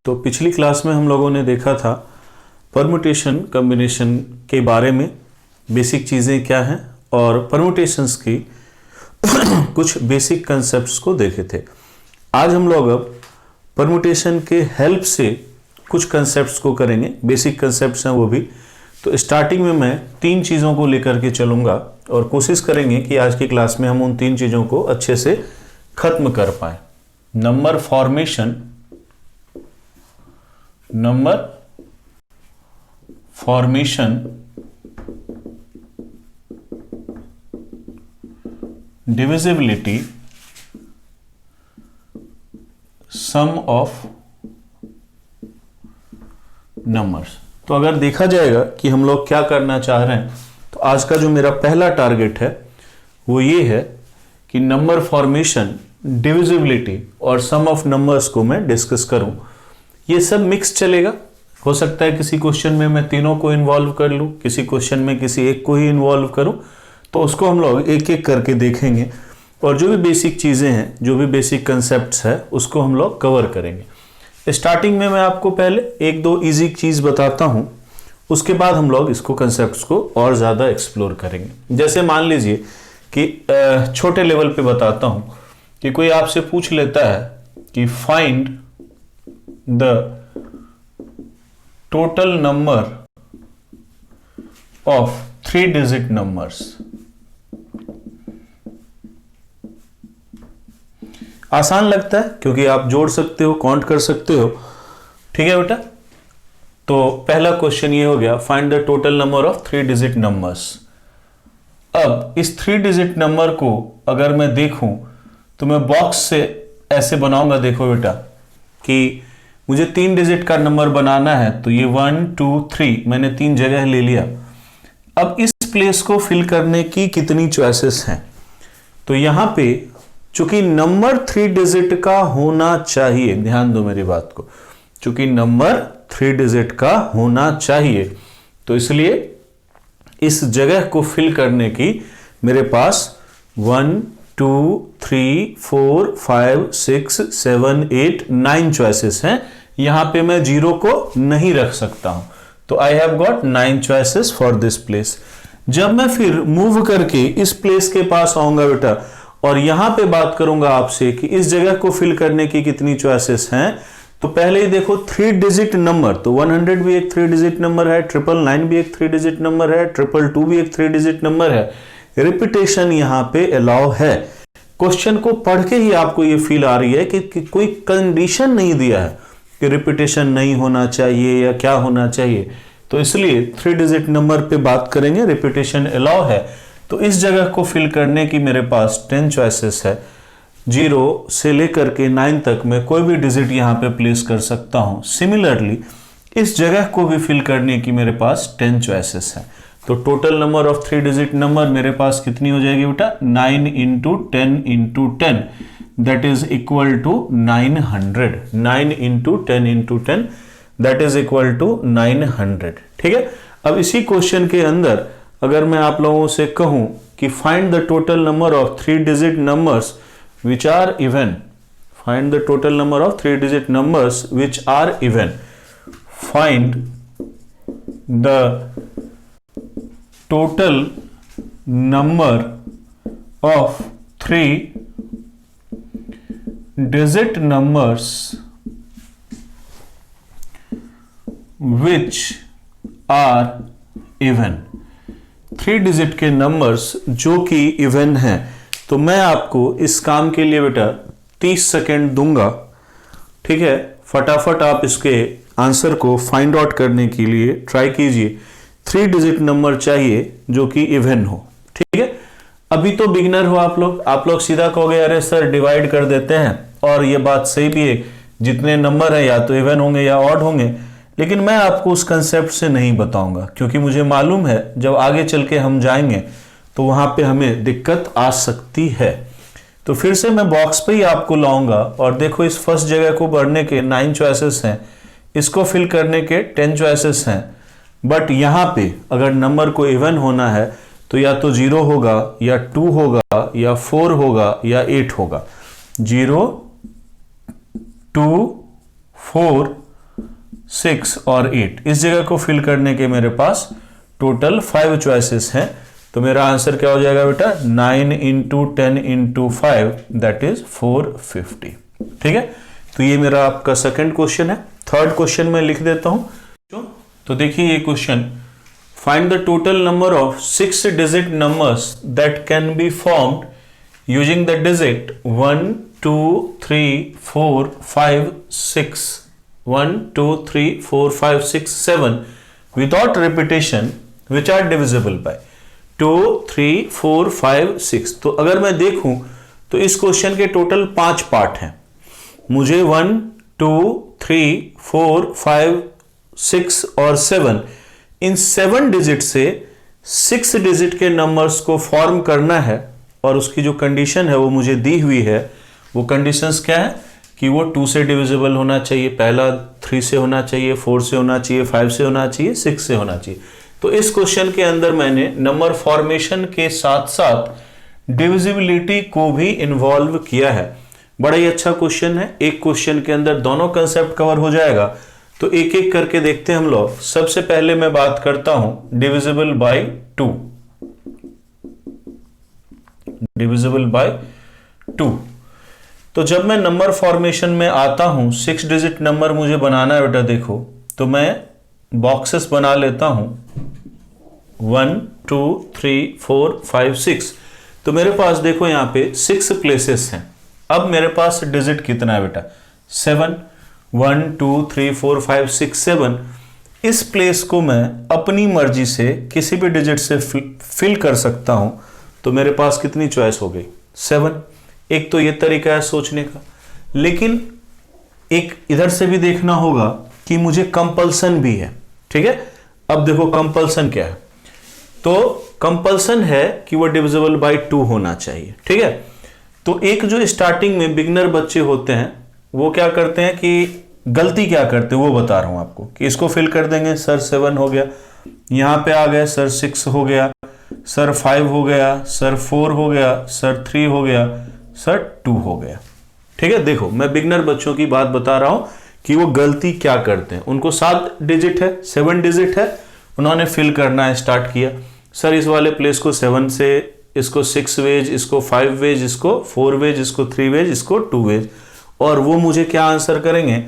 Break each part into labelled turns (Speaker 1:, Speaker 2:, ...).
Speaker 1: तो पिछली क्लास में हम लोगों ने देखा था परमुटेशन कॉम्बिनेशन के बारे में, बेसिक चीज़ें क्या हैं और परमुटेशंस की कुछ बेसिक कंसेप्ट्स को देखे थे। आज हम लोग अब परमुटेशन के हेल्प से कुछ कंसेप्ट्स को करेंगे। बेसिक कंसेप्ट्स हैं वो भी। तो स्टार्टिंग में मैं 3 चीज़ों को लेकर के चलूँगा और कोशिश करेंगे कि आज की क्लास में हम उन 3 चीज़ों को अच्छे से ख़त्म कर पाएँ। Number formation, divisibility, sum of numbers. तो अगर देखा जाएगा कि हम लोग क्या करना चाह रहे हैं, तो आज का जो मेरा पहला टारगेट है वो ये है कि नंबर फॉर्मेशन, डिविजिबिलिटी और सम ऑफ नंबर्स को मैं डिस्कस करूं। ये सब मिक्स चलेगा। हो सकता है किसी क्वेश्चन में मैं तीनों को इन्वॉल्व कर लूं, किसी क्वेश्चन में किसी एक को ही इन्वॉल्व करूं, तो उसको हम लोग एक एक करके देखेंगे और जो भी बेसिक चीज़ें हैं, जो भी बेसिक कंसेप्ट्स है, उसको हम लोग कवर करेंगे। स्टार्टिंग में मैं आपको पहले 1-2 इजी चीज़ बताता हूं, उसके बाद हम लोग इसको कंसेप्ट्स को और ज़्यादा एक्सप्लोर करेंगे। जैसे मान लीजिए कि छोटे लेवल पे बताता हूं कि कोई आपसे पूछ लेता है कि find the total number of 3 digit numbers. आसान लगता है क्योंकि आप जोड़ सकते हो, काउंट कर सकते हो। ठीक है बेटा, तो पहला क्वेश्चन ये हो गया, find the total number of 3 digit numbers. अब इस 3 डिजिट नंबर को अगर मैं देखूं तो मैं बॉक्स से ऐसे बनाऊंगा। देखो बेटा कि मुझे 3 डिजिट का नंबर बनाना है, तो ये 1 2 3 मैंने 3 जगह ले लिया। अब इस प्लेस को फिल करने की कितनी चॉइसेस हैं, तो यहां पे चूंकि नंबर 3 डिजिट का होना चाहिए, ध्यान दो मेरी बात को, चूंकि नंबर 3 डिजिट का होना चाहिए, तो इसलिए इस जगह को फिल करने की मेरे पास 1 2 3 4 5 6 7 8 9 चॉइसेस हैं। यहां पे मैं 0 को नहीं रख सकता हूं, तो I have got 9 choices for this place. जब मैं फिर मूव करके इस प्लेस के पास आऊंगा बेटा और यहां पे बात करूंगा आपसे कि इस जगह को फिल करने की कितनी चॉइसेस हैं, तो पहले ही देखो 3 डिजिट नंबर, तो 100 भी एक 3 डिजिट नंबर है, 999 भी एक 3 डिजिट नंबर है, 222 भी एक 3 डिजिट नंबर है। रिपीटेशन यहां पे अलाउ है। क्वेश्चन को पढ़ के ही आपको ये फील आ रही है कि कोई कंडीशन नहीं दिया है कि रिपीटेशन नहीं होना चाहिए या क्या होना चाहिए, तो इसलिए 3 डिजिट नंबर पे बात करेंगे, रिपीटेशन अलाउ है। तो इस जगह को फिल करने की मेरे पास 10 चॉइसेस है। 0 से लेकर के 9 तक मैं कोई भी डिजिट यहां पे प्लेस कर सकता हूं। सिमिलरली इस जगह को भी फिल करने की मेरे पास 10 चॉइसेस है। तो total number of 3 digit number मेरे पास कितनी हो जाएगी बेटा, 9 × 10 × 10, that is equal to 900। 9 × 10 × 10 that is equal to 900। ठीक है, अब इसी क्वेश्चन के अंदर अगर मैं आप लोगों से कहूं कि find the total number of 3 digit numbers which are even, find the total number of 3 digit numbers which are even, find the total number of 3 digit numbers which are even। 3 digit के numbers जो कि even हैं, तो मैं आपको इस काम के लिए बेटा 30 सेकेंड दूंगा। ठीक है, फटाफट आप इसके आंसर को फाइंड आउट करने के लिए ट्राई कीजिए। 3 डिजिट नंबर चाहिए जो कि इवन हो। ठीक है, अभी तो बिगिनर हो आप लोग सीधा कहोगे अरे सर डिवाइड कर देते हैं, और ये बात सही भी है, जितने नंबर है या तो इवन होंगे या ऑड होंगे, लेकिन मैं आपको उस कंसेप्ट से नहीं बताऊंगा क्योंकि मुझे मालूम है जब आगे चल के हम जाएंगे तो वहां पे हमें दिक्कत आ सकती है। तो फिर से मैं बॉक्स पे ही आपको लाऊंगा और देखो इस फर्स्ट जगह को भरने के 9 चॉइसेस हैं, इसको फिल करने के 10 चॉइसेस हैं, बट यहां पे अगर नंबर को इवन होना है तो या तो 0 होगा या 2 होगा या 4 होगा या 8 होगा। 0 2 4 6 और 8। इस जगह को फिल करने के मेरे पास टोटल 5 चॉइसेस हैं। तो मेरा आंसर क्या हो जाएगा बेटा, 9 इंटू 10 इंटू 5 दैट इज 450। ठीक है, तो ये मेरा आपका सेकंड क्वेश्चन है। थर्ड क्वेश्चन मैं लिख देता हूं। तो देखिए ये question, find the total number of 6 digit numbers that can be formed using the digit 1 2 3 4 5 6 1 2 3 4 5 6 7 without repetition which are divisible by 2 3 4 5 6। तो अगर मैं देखूं तो इस क्वेश्चन के टोटल 5 पार्ट हैं। मुझे 1 2 3 4 5 6 और 7, इन 7 डिजिट से 6 डिजिट के नंबर्स को फॉर्म करना है, और उसकी जो कंडीशन है वो मुझे दी हुई है। वो कंडीशंस क्या है कि वो 2 से डिविजिबल होना चाहिए, पहला 3 से होना चाहिए, 4 से होना चाहिए, 5 से होना चाहिए, 6 से होना चाहिए। तो इस क्वेश्चन के अंदर मैंने नंबर फॉर्मेशन के साथ साथ डिविजिबिलिटी को भी इन्वॉल्व किया है। बड़ा ही अच्छा क्वेश्चन है, एक क्वेश्चन के अंदर दोनों कंसेप्ट कवर हो जाएगा। तो एक एक करके देखते हैं हम लोग। सबसे पहले मैं बात करता हूं डिविजिबल बाय 2, डिविजिबल बाय 2। तो जब मैं नंबर फॉर्मेशन में आता हूं, 6 डिजिट नंबर मुझे बनाना है बेटा, देखो तो मैं बॉक्सेस बना लेता हूं 1 2 3 4 5 6। तो मेरे पास देखो यहां पे 6 प्लेसेस हैं। अब मेरे पास डिजिट कितना है बेटा, 7। 1 2 3 4 5 6 7। इस प्लेस को मैं अपनी मर्जी से किसी भी डिजिट से फिल कर सकता हूं। तो मेरे पास कितनी चॉइस हो गई, 7। एक तो ये तरीका है सोचने का, लेकिन एक इधर से भी देखना होगा कि मुझे कंपल्सन भी है। ठीक है, अब देखो कंपल्सन क्या है। तो कंपल्सन है कि वो डिविजिबल बाय 2 होना चाहिए। ठीक है, तो एक जो स्टार्टिंग में बिगनर बच्चे होते हैं वो क्या करते हैं कि गलती क्या करते हैं वो बता रहा हूं आपको, कि इसको फिल कर देंगे, सर 7 हो गया, यहां पे आ गए सर 6 हो गया, सर 5 हो गया, सर 4 हो गया, सर 3 हो गया, सर 2 हो गया। ठीक है, देखो मैं बिगनर बच्चों की बात बता रहा हूं कि वो गलती क्या करते हैं। उनको 7 डिजिट है, 7 डिजिट है, उन्होंने फिल करना स्टार्ट किया। सर इस वाले प्लेस को 7 से, इसको 6 वेज, इसको 5 वेज, इसको 4 वेज, इसको 3 वेज, इसको 2 वेज, और वो मुझे क्या आंसर करेंगे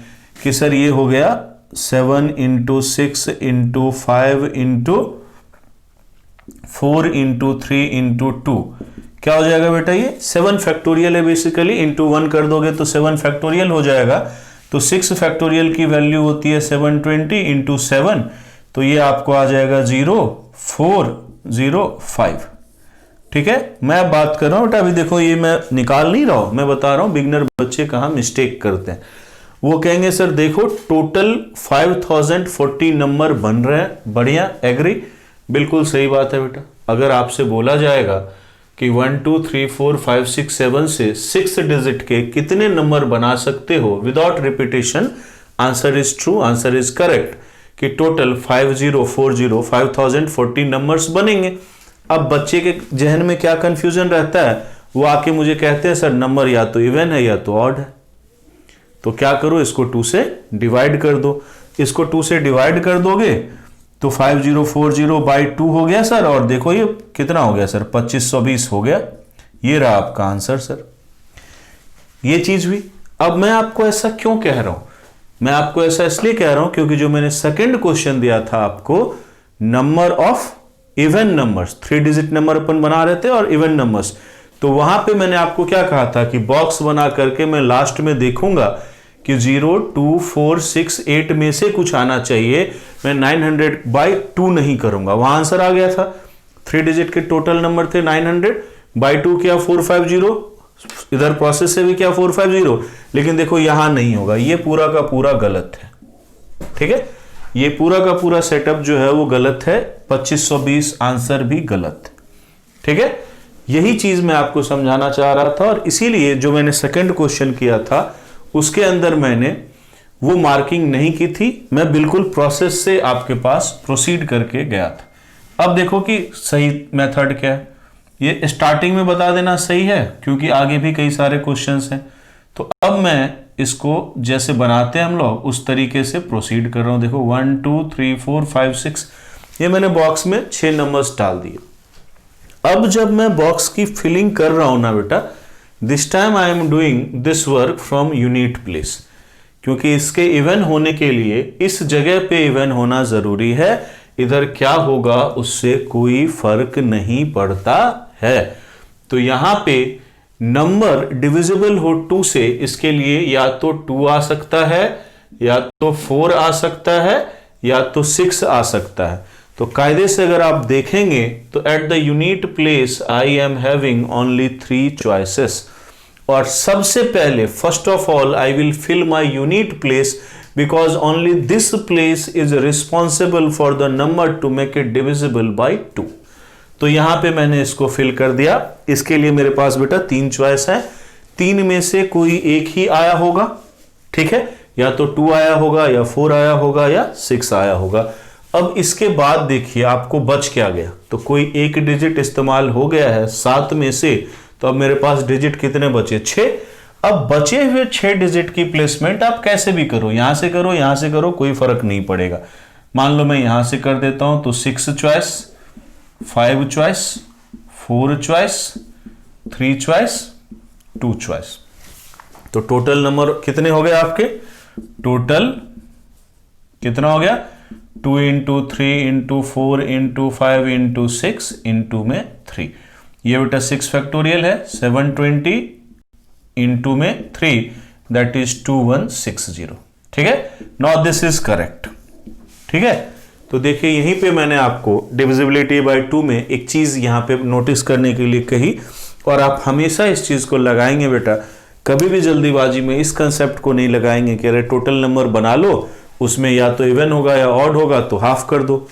Speaker 1: कि सर ये हो गया 7 into 6 into 5 into 4 into 3 into 2। क्या हो जाएगा बेटा, ये 7 फैक्टोरियल है बेसिकली, इंटू 1 कर दोगे तो 7 फैक्टोरियल हो जाएगा। तो 6 फैक्टोरियल की वैल्यू होती है 720 इंटू 7, तो ये आपको आ जाएगा 0405। ठीक है, मैं बात कर रहा हूं बेटा, अभी देखो ये मैं निकाल नहीं रहा हूं, मैं बता रहा हूं बिगनर बच्चे कहां मिस्टेक करते हैं। वो कहेंगे सर देखो टोटल 5040 नंबर बन रहे हैं, बढ़िया, एग्री, बिल्कुल सही बात है बेटा। अगर आपसे बोला जाएगा कि 1 2 3 4 5 6 7 से 6 डिजिट के कितने नंबर बना सकते हो without repetition, answer is true, answer is correct, कि टोटल 5040 नंबर्स बनेंगे। अब बच्चे के जहन में क्या कंफ्यूजन रहता है, वो आके मुझे कहते हैं सर नंबर या तो इवन है या तो ऑड है। तो क्या करो, इसको 2 से डिवाइड कर दो। इसको 2 से डिवाइड कर दोगे तो 5040 बाई 2 हो गया सर, और देखो ये कितना हो गया सर, 2520 हो गया। ये रहा आपका आंसर सर, ये चीज हुई। अब मैं आपको ऐसा क्यों कह रहा हूं, मैं आपको ऐसा इसलिए कह रहा हूं क्योंकि जो मैंने सेकंड क्वेश्चन दिया था आपको, number of even numbers, 3 digit number अपन बना रहे थे और इवन नंबर्स, तो वहां पे मैंने आपको क्या कहा था कि बॉक्स बना करके मैं लास्ट में देखूंगा कि 0 2 4 6 8 में से कुछ आना चाहिए, मैं 900/2 नहीं करूंगा। वहां आंसर आ गया था, 3 डिजिट के टोटल नंबर थे 900/2 किया 450, इधर प्रोसेस से भी क्या 450, लेकिन देखो यहां नहीं होगा, ये पूरा का पूरा गलत है। ठीक है, ये पूरा का पूरा सेटअप जो है वो गलत है, 2520 आंसर भी गलत है। ठीक है, यही चीज मैं आपको समझाना चाह रहा था, और इसीलिए जो मैंने सेकंड क्वेश्चन किया था उसके अंदर मैंने वो मार्किंग नहीं की थी, मैं बिल्कुल प्रोसेस से आपके पास प्रोसीड करके गया था। अब देखो कि सही मेथड क्या है, ये स्टार्टिंग में बता देना सही है क्योंकि आगे भी कई सारे क्वेश्चंस हैं। तो अब मैं इसको जैसे बनाते हैं हम लोग उस तरीके से प्रोसीड कर रहा हूं। देखो 1 2 3 4 5 6, ये मैंने बॉक्स में 6 नंबर्स डाल दिए। अब जब मैं बॉक्स की फिलिंग कर रहा हूं ना बेटा, this time I am doing this work from unit place, क्योंकि इसके इवन होने के लिए इस जगह पे इवन होना जरूरी है, इधर क्या होगा उससे कोई फर्क नहीं पड़ता है। तो यहां पे नंबर डिविजिबल हो 2 से, इसके लिए या तो 2 आ सकता है, या तो 4 आ सकता है, या तो 6 आ सकता है। तो कायदे से अगर आप देखेंगे तो at the unit place I am having only 3 choices, और सबसे पहले first of all I will fill my unit place because only this place is responsible for the number to make it divisible by 2। तो यहां पे मैंने इसको fill कर दिया। इसके लिए मेरे पास बेटा 3 चॉइस है, 3 में से कोई एक ही आया होगा, ठीक है, या तो 2 आया होगा, या 4 आया होगा, या 6 आया होगा। अब इसके बाद देखिए आपको बच क्या गया, तो कोई एक डिजिट इस्तेमाल हो गया है 7 में से, तो अब मेरे पास डिजिट कितने बचे? 6। अब बचे हुए 6 डिजिट की प्लेसमेंट आप कैसे भी करो, यहां से करो, यहां से करो, कोई फर्क नहीं पड़ेगा। मान लो मैं यहां से कर देता हूं तो 6 choice, 5 choice, 4 choice, 3 choice, 2 choice. तो टोटल नंबर कितने हो गए आपके? टोटल कितना हो गया? 2 into 3 into 4 into 5 into 6 into में 3। ये बेटा 6 फैक्टोरियल है, 720 इंटू में 3, दैट इज 2160। ठीक है, नाउ दिस इज करेक्ट। ठीक है, तो देखिए यहीं पे मैंने आपको डिविजिबिलिटी बाय 2 में एक चीज यहां पे नोटिस करने के लिए कही, और आप हमेशा इस चीज को लगाएंगे बेटा, कभी भी जल्दीबाजी में इस कंसेप्ट को नहीं लगाएंगे कि अरे टोटल नंबर बना लो, उसमें या तो इवन होगा या ऑड होगा तो हाफ कर दो।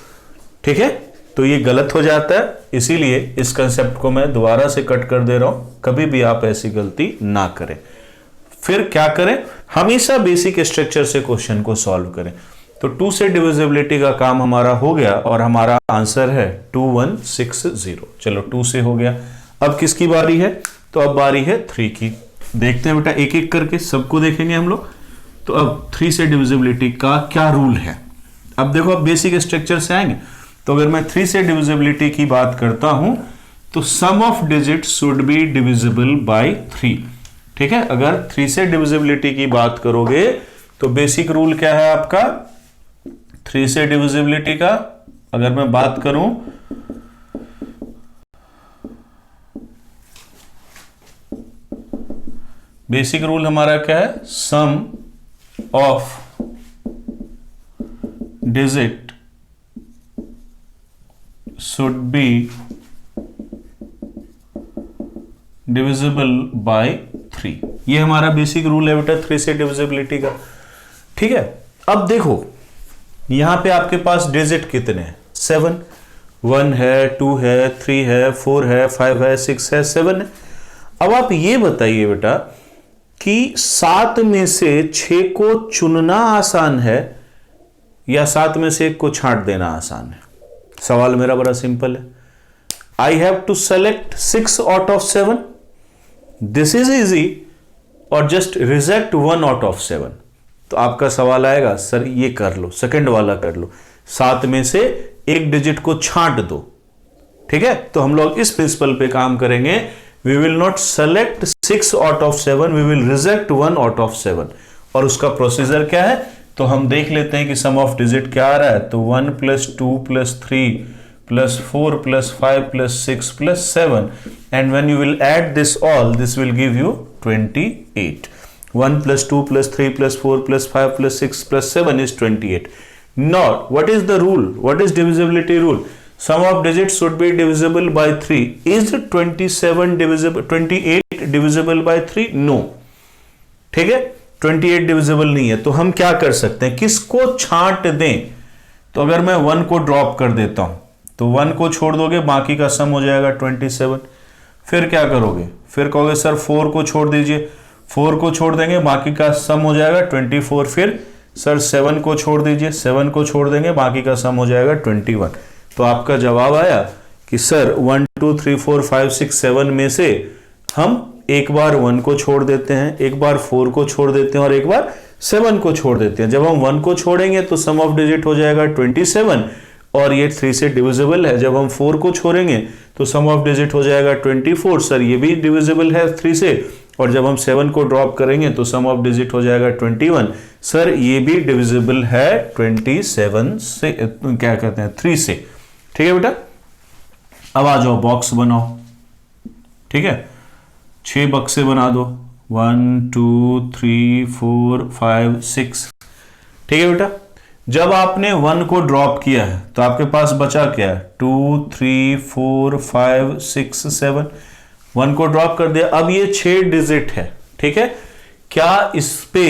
Speaker 1: ठीक है, तो ये गलत हो जाता है, इसीलिए इस कंसेप्ट को मैं दोबारा से कट कर दे रहा हूं। कभी भी आप ऐसी गलती ना करें। फिर क्या करें? हमेशा बेसिक स्ट्रक्चर से क्वेश्चन को सॉल्व करें। तो 2 से डिविजिबिलिटी का काम हमारा हो गया और हमारा आंसर है 2160। चलो 2 से हो गया। अब किसकी बारी है? तो अब बारी है 3 की। देखते हैं बेटा एक एक करके, सबको देखेंगे हम लोग। तो अब 3 से डिविजिबिलिटी का क्या रूल है? अब देखो, अब बेसिक स्ट्रक्चर से आएंगे। तो अगर मैं 3 से डिविजिबिलिटी की बात करता हूं तो sum of digit should be divisible by 3। ठीक है, अगर 3 से डिविजिबिलिटी की बात करोगे तो बेसिक रूल क्या है आपका? 3 से डिविजिबिलिटी का अगर मैं बात करूं बेसिक रूल हमारा क्या है? Sum of digit should be divisible by 3। ये हमारा बेसिक रूल है बेटा 3 से डिविजिबिलिटी का। ठीक है, अब देखो यहां पे आपके पास डिजिट कितने हैं? 7। 1 है, 2 है, 3 है, 4 है, 5 है, 6 है, 7 है। अब आप ये बताइए बेटा कि 7 में से 6 को चुनना आसान है या 7 में से 1 को छांट देना आसान है? सवाल मेरा बड़ा सिंपल है। I have to select 6 out of 7, this is easy, और जस्ट रिजेक्ट 1 आउट ऑफ 7। तो आपका सवाल आएगा सर ये कर लो, सेकंड वाला कर लो, 7 में से 1 डिजिट को छांट दो। ठीक है, तो हम लोग इस प्रिंसिपल पे काम करेंगे। We will not select 6 out of 7, we will reject 1 out of 7। और उसका प्रोसीजर क्या है? तो हम देख लेते हैं कि सम ऑफ डिजिट क्या आ रहा है। तो 1 + 2 + 3 + 4 + 5 + 6 + 7, and when you will add this all, this will give you 28. 1 + 2 + 3 + 4 + 5 + 6 + 7 is 28. Now what is the rule? What is divisibility rule? Sum of digits should be divisible by 3. Is 28 divisible by 3? No. ठीक है, 28 divisible नहीं है। तो हम क्या कर सकते हैं? किसको छांट दें? तो अगर मैं 1 को ड्रॉप कर देता हूं तो 1 को छोड़ दोगे, बाकी का सम हो जाएगा 27। फिर क्या करोगे? फिर कहोगे सर 4 को छोड़ दीजिए, 4 को छोड़ देंगे, बाकी का सम हो जाएगा 24। फिर सर 7 को छोड़ दीजिए, 7 को छोड़ देंगे, बाकी का सम हो जाएगा 21। तो आपका जवाब आया कि सर 1 2 3 4 5 6 7 में से हम एक बार 1 को छोड़ देते हैं, एक बार 4 को छोड़ देते हैं और एक बार 7 को छोड़ देते हैं। जब हम 1 को छोड़ेंगे तो सम ऑफ डिजिट हो जाएगा 27 और ये 3 से डिविजिबल है। जब हम 4 को छोड़ेंगे तो सम ऑफ डिजिट हो जाएगा 24। सर ये भी डिविजिबल है 3 से। और जब हम 7 को ड्रॉप करेंगे तो सम ऑफ डिजिट हो जाएगा 21। सर ये भी डिविजिबल है 27 से, क्या कहते हैं 3 से। ठीक है बेटा, अब आ जाओ बॉक्स बनाओ। ठीक है, 6 बक्से बना दो, 1 2 3 4 5 6। ठीक है बेटा, जब आपने 1 को ड्रॉप किया है तो आपके पास बचा क्या है, 2 3 4 5 6 7। 1 को ड्रॉप कर दिया। अब ये 6 डिजिट है। ठीक है, क्या इस पे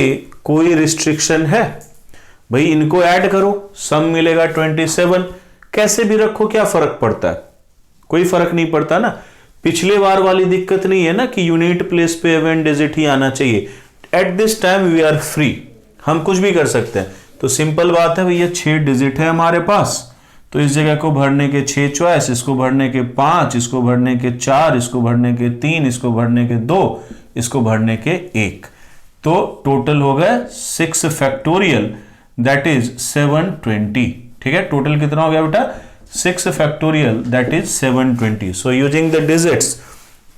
Speaker 1: कोई रिस्ट्रिक्शन है? भाई इनको ऐड करो, सम मिलेगा 27। कैसे भी रखो, क्या फर्क पड़ता है? कोई फर्क नहीं पड़ता ना। पिछले बार वाली दिक्कत नहीं है ना कि यूनिट प्लेस पे इवन डिजिट ही आना चाहिए। At this time we are free, हम कुछ भी कर सकते हैं। तो सिंपल बात है भैया, 6 डिजिट है हमारे पास, तो इस जगह को भरने के 6 चॉइस, इसको भरने के 5, इसको भरने के 4, इसको भरने के 3, इसको भरने के 2, इसको भरने के 1। तो टोटल हो गया 6 फैक्टोरियल, दैट इज 720। ठीक है, टोटल कितना हो गया बेटा, 6 factorial, that is 720। So using the digits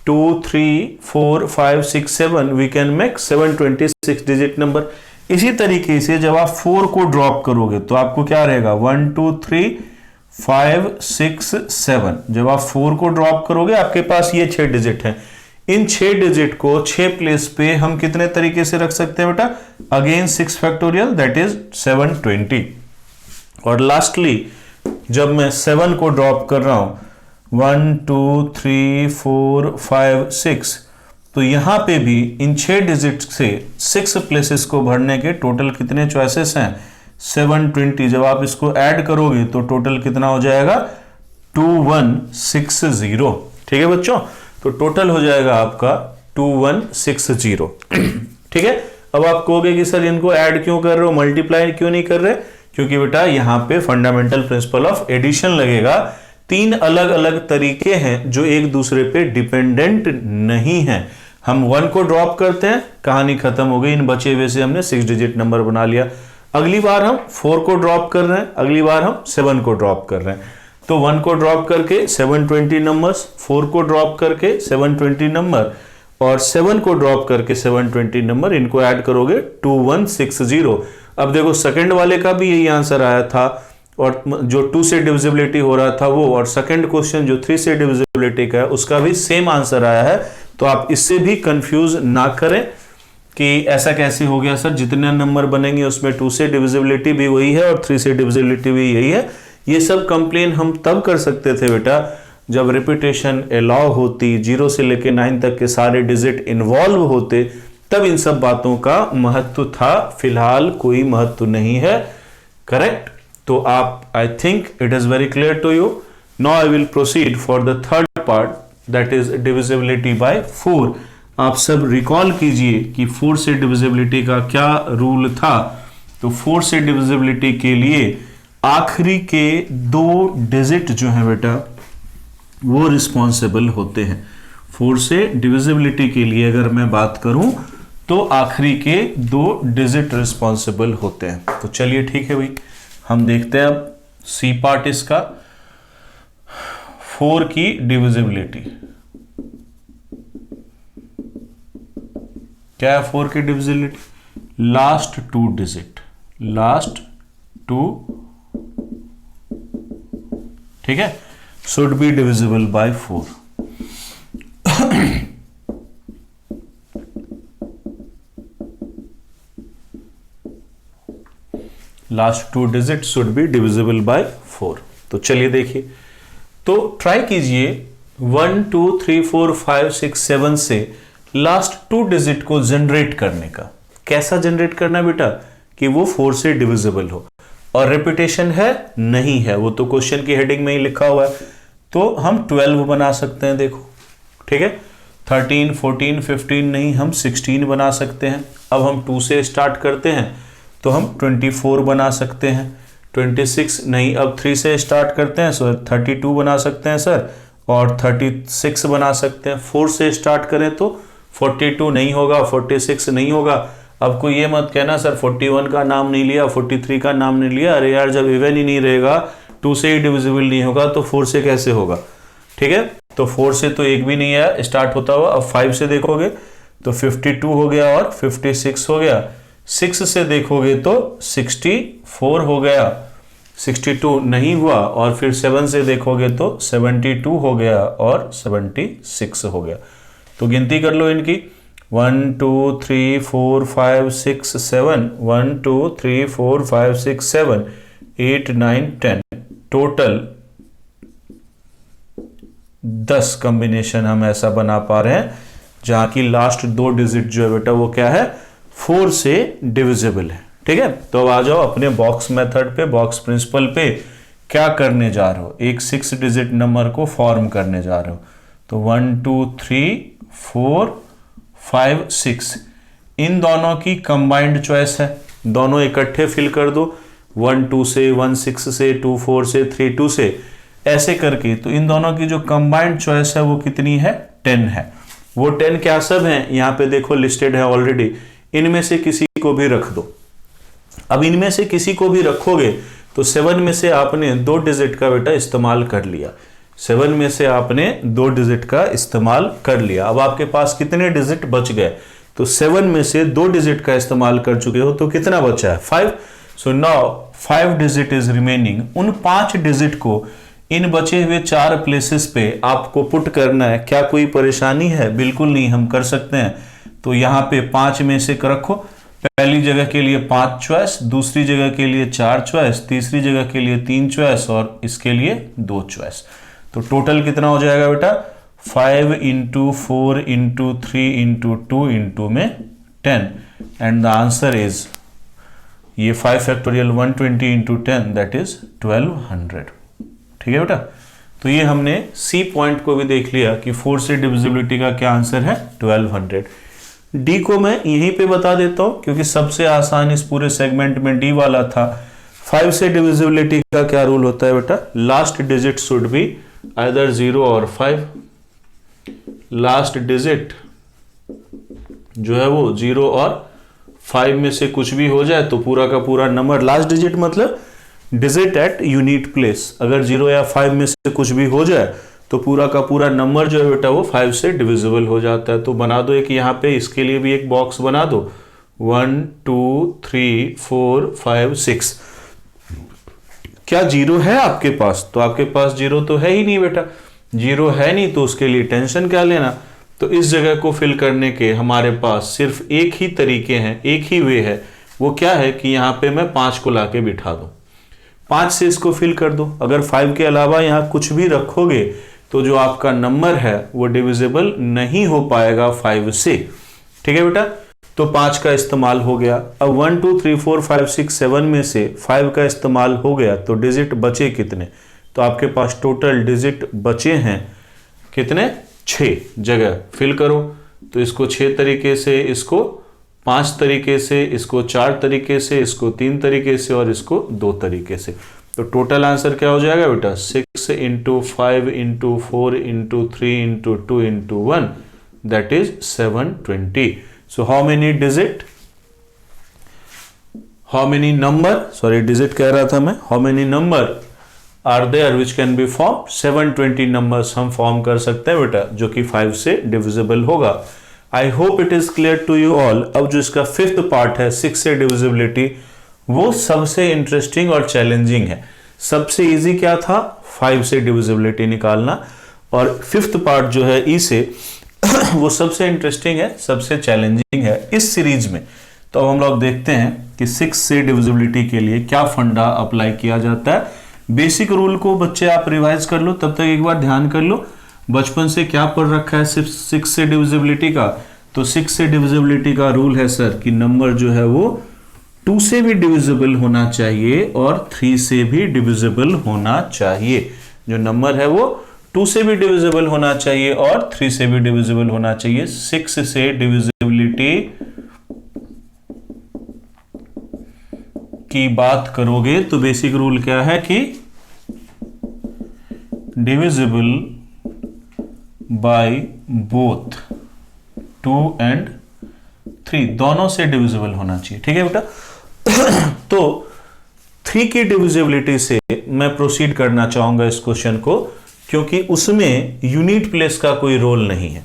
Speaker 1: 2 3 4 5 6 7 we can make 726 digit number. इसी तरीके से जब आप 4 को ड्रॉप करोगे तो आपको क्या रहेगा, 1 2 3 5 6 7। जब आप 4 को ड्रॉप करोगे आपके पास ये 6 डिजिट है। इन 6 डिजिट को 6 प्लेस पे हम कितने तरीके से रख सकते हैं बेटा, अगेन 6 फैक्टोरियल, दैट इज 720। और लास्टली जब मैं 7 को ड्रॉप कर रहा हूं 1 2 3 4 5 6, तो यहां पे भी इन 6 डिजिट से 6 प्लेसेस को भरने के टोटल कितने चॉइसेस हैं, 720। जब आप इसको ऐड करोगे तो टोटल कितना हो जाएगा, 2160। ठीक है बच्चों, तो टोटल हो जाएगा आपका 2160। ठीक है, अब आप कहोगे कि सर इनको ऐड क्यों कर रहे हो, मल्टीप्लाई क्यों नहीं कर रहे? क्योंकि बेटा यहां पे फंडामेंटल प्रिंसिपल ऑफ एडिशन लगेगा। 3 अलग अलग तरीके हैं जो एक दूसरे पे डिपेंडेंट नहीं है। हम 1 को ड्रॉप करते हैं, कहानी खत्म हो गई, इन बचे हुए से हमने 6 डिजिट नंबर बना लिया। अगली बार हम 4 को ड्रॉप कर रहे हैं, अगली बार हम 7 को ड्रॉप कर रहे हैं। तो 1 को ड्रॉप करके 720 नंबर्स, 4 को ड्रॉप करके 720 नंबर और 7 को ड्रॉप करके 720 नंबर, इनको ऐड करोगे 2160। अब देखो सेकंड वाले का भी यही आंसर आया था, और जो 2 से डिविजिबिलिटी हो रहा था वो, और सेकंड क्वेश्चन जो 3 से डिविजिबिलिटी का है उसका भी सेम आंसर आया है। तो आप इससे भी कंफ्यूज ना करें कि ऐसा कैसे हो गया सर, जितने नंबर बनेंगे उसमें 2 से डिविजिबिलिटी भी वही है और 3 से डिविजिबिलिटी भी यही है। ये सब कंप्लेन हम तब कर सकते थे बेटा जब रिपीटेशन अलाउ होती, 0 से लेकर 9 तक के सारे डिजिट इन्वॉल्व होते, तब इन सब बातों का महत्व था। फिलहाल कोई महत्व नहीं है। करेक्ट? तो आप, I think it is very clear to you. Now I will proceed for the third part, that is divisibility by 4। आप सब रिकॉल कीजिए कि 4 से डिविजिबिलिटी का क्या रूल था। तो 4 से डिविजिबिलिटी के लिए आखिरी के 2 डिजिट जो है बेटा वो रिस्पॉन्सिबल होते हैं। 4 से डिविजिबिलिटी के लिए अगर मैं बात करूं तो आखिरी के 2 डिजिट रिस्पॉन्सिबल होते हैं। तो चलिए ठीक है भाई, हम देखते हैं अब सी पार्ट इसका। 4 की डिविजिबिलिटी क्या है? 4 की डिविजिबिलिटी लास्ट 2 डिजिट, लास्ट 2, ठीक है, should be divisible bye 4। Last 2 digit should be divisible bye 4। तो चलिए देखिए, तो ट्राई कीजिए 1 2 3 4 5 6 7 से लास्ट 2 डिजिट को जनरेट करने का। कैसा जनरेट करना है बेटा कि वो 4 से डिविजिबल हो, और रिपीटेशन है नहीं है, वो तो क्वेश्चन की हेडिंग में ही लिखा हुआ है। तो हम 12 बना सकते हैं, देखो ठीक है, 13 14 15 नहीं, हम 16 बना सकते हैं। अब हम 2 से स्टार्ट करते हैं तो हम 24 बना सकते हैं। 26 नहीं, अब 3 से स्टार्ट करते हैं सो 32 बना सकते हैं सर, और 36 बना सकते हैं। 4 से स्टार्ट करें तो 42 नहीं होगा, 46 नहीं होगा। अब कोई ये मत कहना सर 41 का नाम नहीं लिया, 43 का नाम नहीं लिया। अरे यार, जब इवन ही नहीं रहेगा, 2 से ही डिविजिबल नहीं होगा तो 4 से कैसे होगा? ठीक है, तो 4 से तो एक भी नहीं है स्टार्ट होता हुआ। अब 5 से देखोगे तो 52 हो गया और 56 हो गया। 6 से देखोगे तो 64 हो गया, 62 नहीं हुआ। और फिर 7 से देखोगे तो 72 हो गया और 76 हो गया। तो गिनती कर लो इनकी, 1 2 3 4 5 6 7, 1 2 3 4 5 6 7 8 9 10, टोटल 10 कॉम्बिनेशन हम ऐसा बना पा रहे हैं जहां की लास्ट 2 डिजिट जो है बेटा वो क्या है, 4 से डिविजिबल है। ठीक है, तो अब आ जाओ अपने बॉक्स मेथड पे, बॉक्स प्रिंसिपल पे। क्या करने जा रहे हो? एक 6 डिजिट नंबर को फॉर्म करने जा रहे हो। तो 1 2 3 4 5 6 इन दोनों की कंबाइंड चॉइस है, दोनों इकट्ठे फिल कर दो। 1 2 से, 1 6 से, 2 4 से, 3 2 से, ऐसे करके। तो इन दोनों की जो कंबाइंड चॉइस है वो कितनी है? 10 है। वो 10 क्या सब है यहां पे देखो लिस्टेड है ऑलरेडी। इनमें से किसी को भी रख दो। अब इनमें से किसी को भी रखोगे तो 7 में से आपने 2 डिजिट का बेटा इस्तेमाल कर लिया। 7 में से आपने 2 डिजिट का इस्तेमाल कर लिया। अब आपके पास कितने डिजिट बच गए? तो 7 में से 2 डिजिट का इस्तेमाल कर चुके हो तो कितना बचा है? 5। So now 5 digit is remaining. उन 5 डिजिट को इन बचे हुए 4 प्लेसेस पे आपको पुट करना है। क्या कोई परेशानी है? बिल्कुल नहीं, हम कर सकते हैं। तो यहां पे 5 में से रखो। पहली जगह के लिए 5 चॉइस, दूसरी जगह के लिए 4 चॉइस, तीसरी जगह के लिए 3 चॉइस और इसके लिए 2 चॉइस। तो टोटल कितना हो जाएगा बेटा? 5 इंटू 4 इंटू 3 इंटू 2 इंटू में 10 एंड द आंसर इज ये 5 फैक्टोरियल 120 इंटू 10 दैट इज 1200। ठीक है बेटा, तो ये हमने सी पॉइंट को भी देख लिया कि 4 से डिविजिबिलिटी का क्या आंसर है? 1200। डी को मैं यहीं पे बता देता हूं क्योंकि सबसे आसान इस पूरे सेगमेंट में डी वाला था। 5 से डिविजिबिलिटी का क्या रूल होता है बेटा? Last digit should be either 0 और 5। लास्ट डिजिट जो है वो 0 और 5 में से कुछ भी हो जाए तो पूरा का पूरा नंबर, लास्ट डिजिट मतलब डिजिट एट यूनिट प्लेस, अगर 0 या 5 में से कुछ भी हो जाए तो पूरा का पूरा नंबर जो है बेटा वो 5 से डिविजिबल हो जाता है। तो बना दो एक यहां पे, इसके लिए भी एक बॉक्स बना दो। 1 2 3 4 5 6। क्या 0 है आपके पास? तो आपके पास 0 तो है ही नहीं बेटा। 0 है नहीं तो उसके लिए टेंशन क्या लेना। तो इस जगह को फिल करने के हमारे पास सिर्फ एक ही तरीके हैं, एक ही वे है। वो क्या है कि यहां पे मैं 5 को लाके बिठा दूं, 5 से इसको फिल कर दो। अगर 5 के अलावा यहां कुछ भी रखोगे तो जो आपका नंबर है वो डिविजिबल नहीं हो पाएगा 5 से। ठीक है बेटा, तो 5 का इस्तेमाल हो गया। अब 1 2 3 4 5 6 7 में से 5 का इस्तेमाल हो गया तो डिजिट बचे कितने? तो आपके पास टोटल डिजिट बचे हैं कितने? 6 जगह फिल करो। तो इसको 6 तरीके से, इसको 5 तरीके से, इसको 4 तरीके से, इसको 3 तरीके से और इसको 2 तरीके से। तो टोटल आंसर क्या हो जाएगा बेटा? 6 into 5 into 4 into 3 into 2 into 1 that is 720। So how many digit, how many number, sorry digit कह रहा था मैं, how many number are there which can be form? 720 numbers हम फॉर्म कर सकते हैं बेटा जो कि 5 से डिविजिबल होगा। I hope it is clear to you all. अब जो इसका 5th पार्ट है 6 से डिविजिबिलिटी, वो सबसे इंटरेस्टिंग और चैलेंजिंग है। सबसे इजी क्या था? 5 से डिविजिबिलिटी निकालना। और 5th पार्ट जो है ई से वो सबसे इंटरेस्टिंग है, सबसे चैलेंजिंग है इस सीरीज में। तो अब हम लोग देखते हैं कि 6 से डिविजिबिलिटी के लिए क्या फंडा अप्लाई किया जाता है। बेसिक रूल को बच्चे आप रिवाइज कर लो, तब तक एक बार ध्यान कर लो बचपन से क्या पढ़ रखा है 6 से डिविजिबिलिटी का। तो 6 से डिविजिबिलिटी का रूल है सर कि नंबर जो है वो 2 से भी डिविजिबल होना चाहिए और 3 से भी डिविजिबल होना चाहिए। जो नंबर है वो 2 से भी डिविजिबल होना चाहिए और 3 से भी डिविजिबल होना चाहिए। 6 से डिविजिबिलिटी की बात करोगे तो बेसिक रूल क्या है कि डिविजिबल बाय बोथ 2 एंड 3 दोनों से डिविजिबल होना चाहिए। ठीक है बेटा। तो 3 की डिविजिबिलिटी से मैं प्रोसीड करना चाहूंगा इस क्वेश्चन को, क्योंकि उसमें यूनिट प्लेस का कोई रोल नहीं है।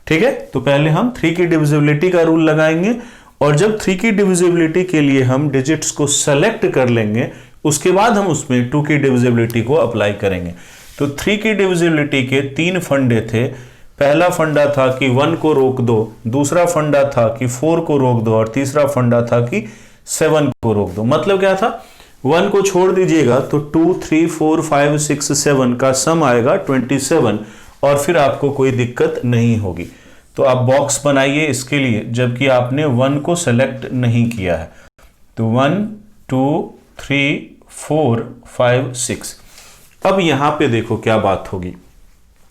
Speaker 1: ठीक है, तो पहले हम 3 की डिविजिबिलिटी का रूल लगाएंगे, और जब 3 की डिविजिबिलिटी के लिए हम डिजिट्स को सेलेक्ट कर लेंगे, उसके बाद हम उसमें 2 की डिविजिबिलिटी को अप्लाई करेंगे। तो 3 की डिविजिबिलिटी के 3 फंडे थे। पहला फंडा था कि 1 को रोक दो, दूसरा फंडा था कि 4 को रोक दो, और तीसरा फंडा था कि 7 को रोक दो। मतलब क्या था, 1 को छोड़ दीजिएगा तो 2, 3, 4, 5, 6, 7 का सम आएगा 27, और फिर आपको कोई दिक्कत नहीं होगी। तो आप बॉक्स बनाइए इसके लिए, जबकि आपने 1 को सेलेक्ट नहीं किया है। तो 1, 2, 3, 4, 5, 6। अब यहां पे देखो क्या बात होगी